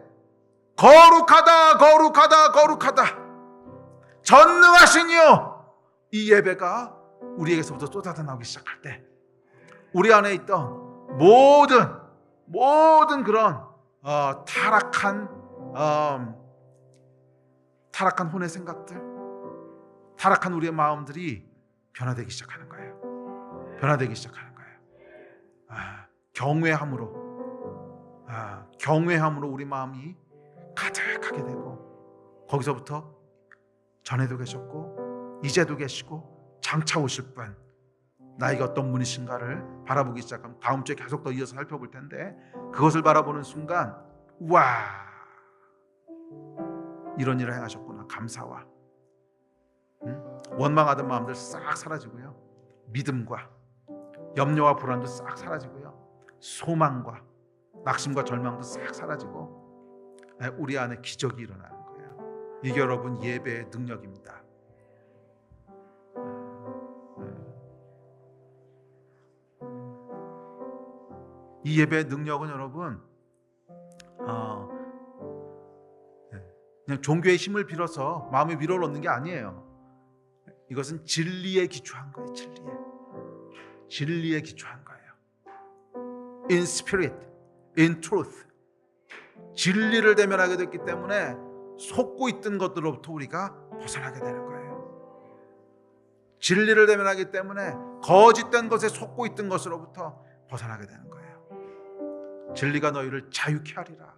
거룩하다 거룩하다 거룩하다, 전능하신 이여, 이 예배가 우리에게서부터 쏟아져 나오기 시작할 때, 우리 안에 있던 모든 그런 타락한 혼의 생각들, 타락한 우리의 마음들이 변화되기 시작하는 거예요. 변화되기 시작하는 거예요. 경외함으로 우리 마음이 가득하게 되고, 거기서부터 전에도 계셨고 이제도 계시고 장차 오실 분, 나에게 어떤 분이신가를 바라보기 시작하면, 다음 주에 계속 더 이어서 살펴볼 텐데, 그것을 바라보는 순간, 와, 이런 일을 행하셨구나, 감사와 원망하던 마음들 싹 사라지고요, 믿음과 염려와 불안도 싹 사라지고요, 소망과 낙심과 절망도 싹 사라지고, 우리 안에 기적이 일어나는 거예요. 이게 여러분 예배의 능력입니다. 이 예배의 능력은 여러분 그냥 종교의 힘을 빌어서 마음의 위로를 얻는 게 아니에요. 이것은 진리에 기초한 거예요. 진리에 기초한 거예요. In spirit, in truth. 진리를 대면하게 됐기 때문에 속고 있던 것들로부터 우리가 벗어나게 되는 거예요. 진리를 대면하기 때문에 거짓된 것에 속고 있던 것으로부터 벗어나게 되는 거예요. 진리가 너희를 자유케 하리라.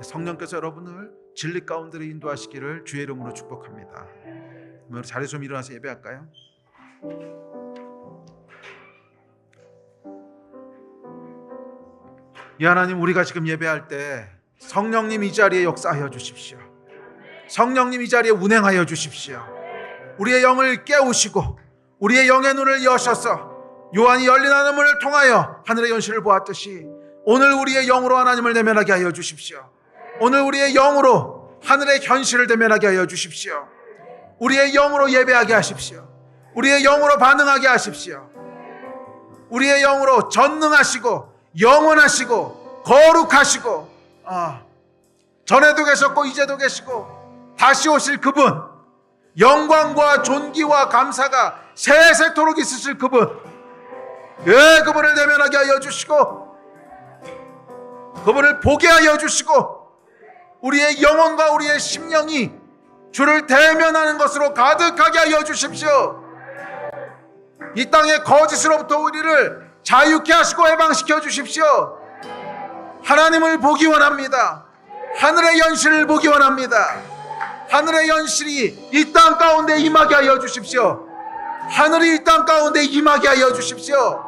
성령께서 여러분을 진리 가운데로 인도하시기를 주의 이름으로 축복합니다. 자리에서 좀 일어나서 예배할까요? 이 하나님, 우리가 지금 예배할 때 성령님 이 자리에 역사하여 주십시오. 성령님 이 자리에 운행하여 주십시오. 우리의 영을 깨우시고 우리의 영의 눈을 여셔서 요한이 열린 하늘문을 통하여 하늘의 현실을 보았듯이, 오늘 우리의 영으로 하나님을 대면하게 하여 주십시오. 오늘 우리의 영으로 하늘의 현실을 대면하게 하여 주십시오. 우리의 영으로 예배하게 하십시오. 우리의 영으로 반응하게 하십시오. 우리의 영으로 전능하시고 영원하시고 거룩하시고, 전에도 계셨고 이제도 계시고 다시 오실 그분, 영광과 존귀와 감사가 세세토록 있으실 그분, 그분을 대면하게 하여 주시고 그분을 보게 하여 주시고, 우리의 영혼과 우리의 심령이 주를 대면하는 것으로 가득하게 하여 주십시오. 이 땅의 거짓으로부터 우리를 자유케 하시고 해방시켜 주십시오. 하나님을 보기 원합니다. 하늘의 현실을 보기 원합니다. 하늘의 현실이 이 땅 가운데 임하게 하여 주십시오. 하늘이 이 땅 가운데 임하게 하여 주십시오.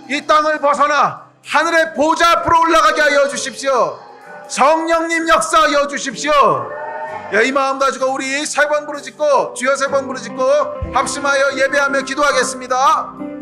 이 땅을 벗어나 하늘의 보좌 앞으로 올라가게 하여 주십시오. 성령님 역사하여 주십시오. 이 마음 가지고 우리 3번 부르짖고, 주여 3번 부르짖고 합심하여 예배하며 기도하겠습니다.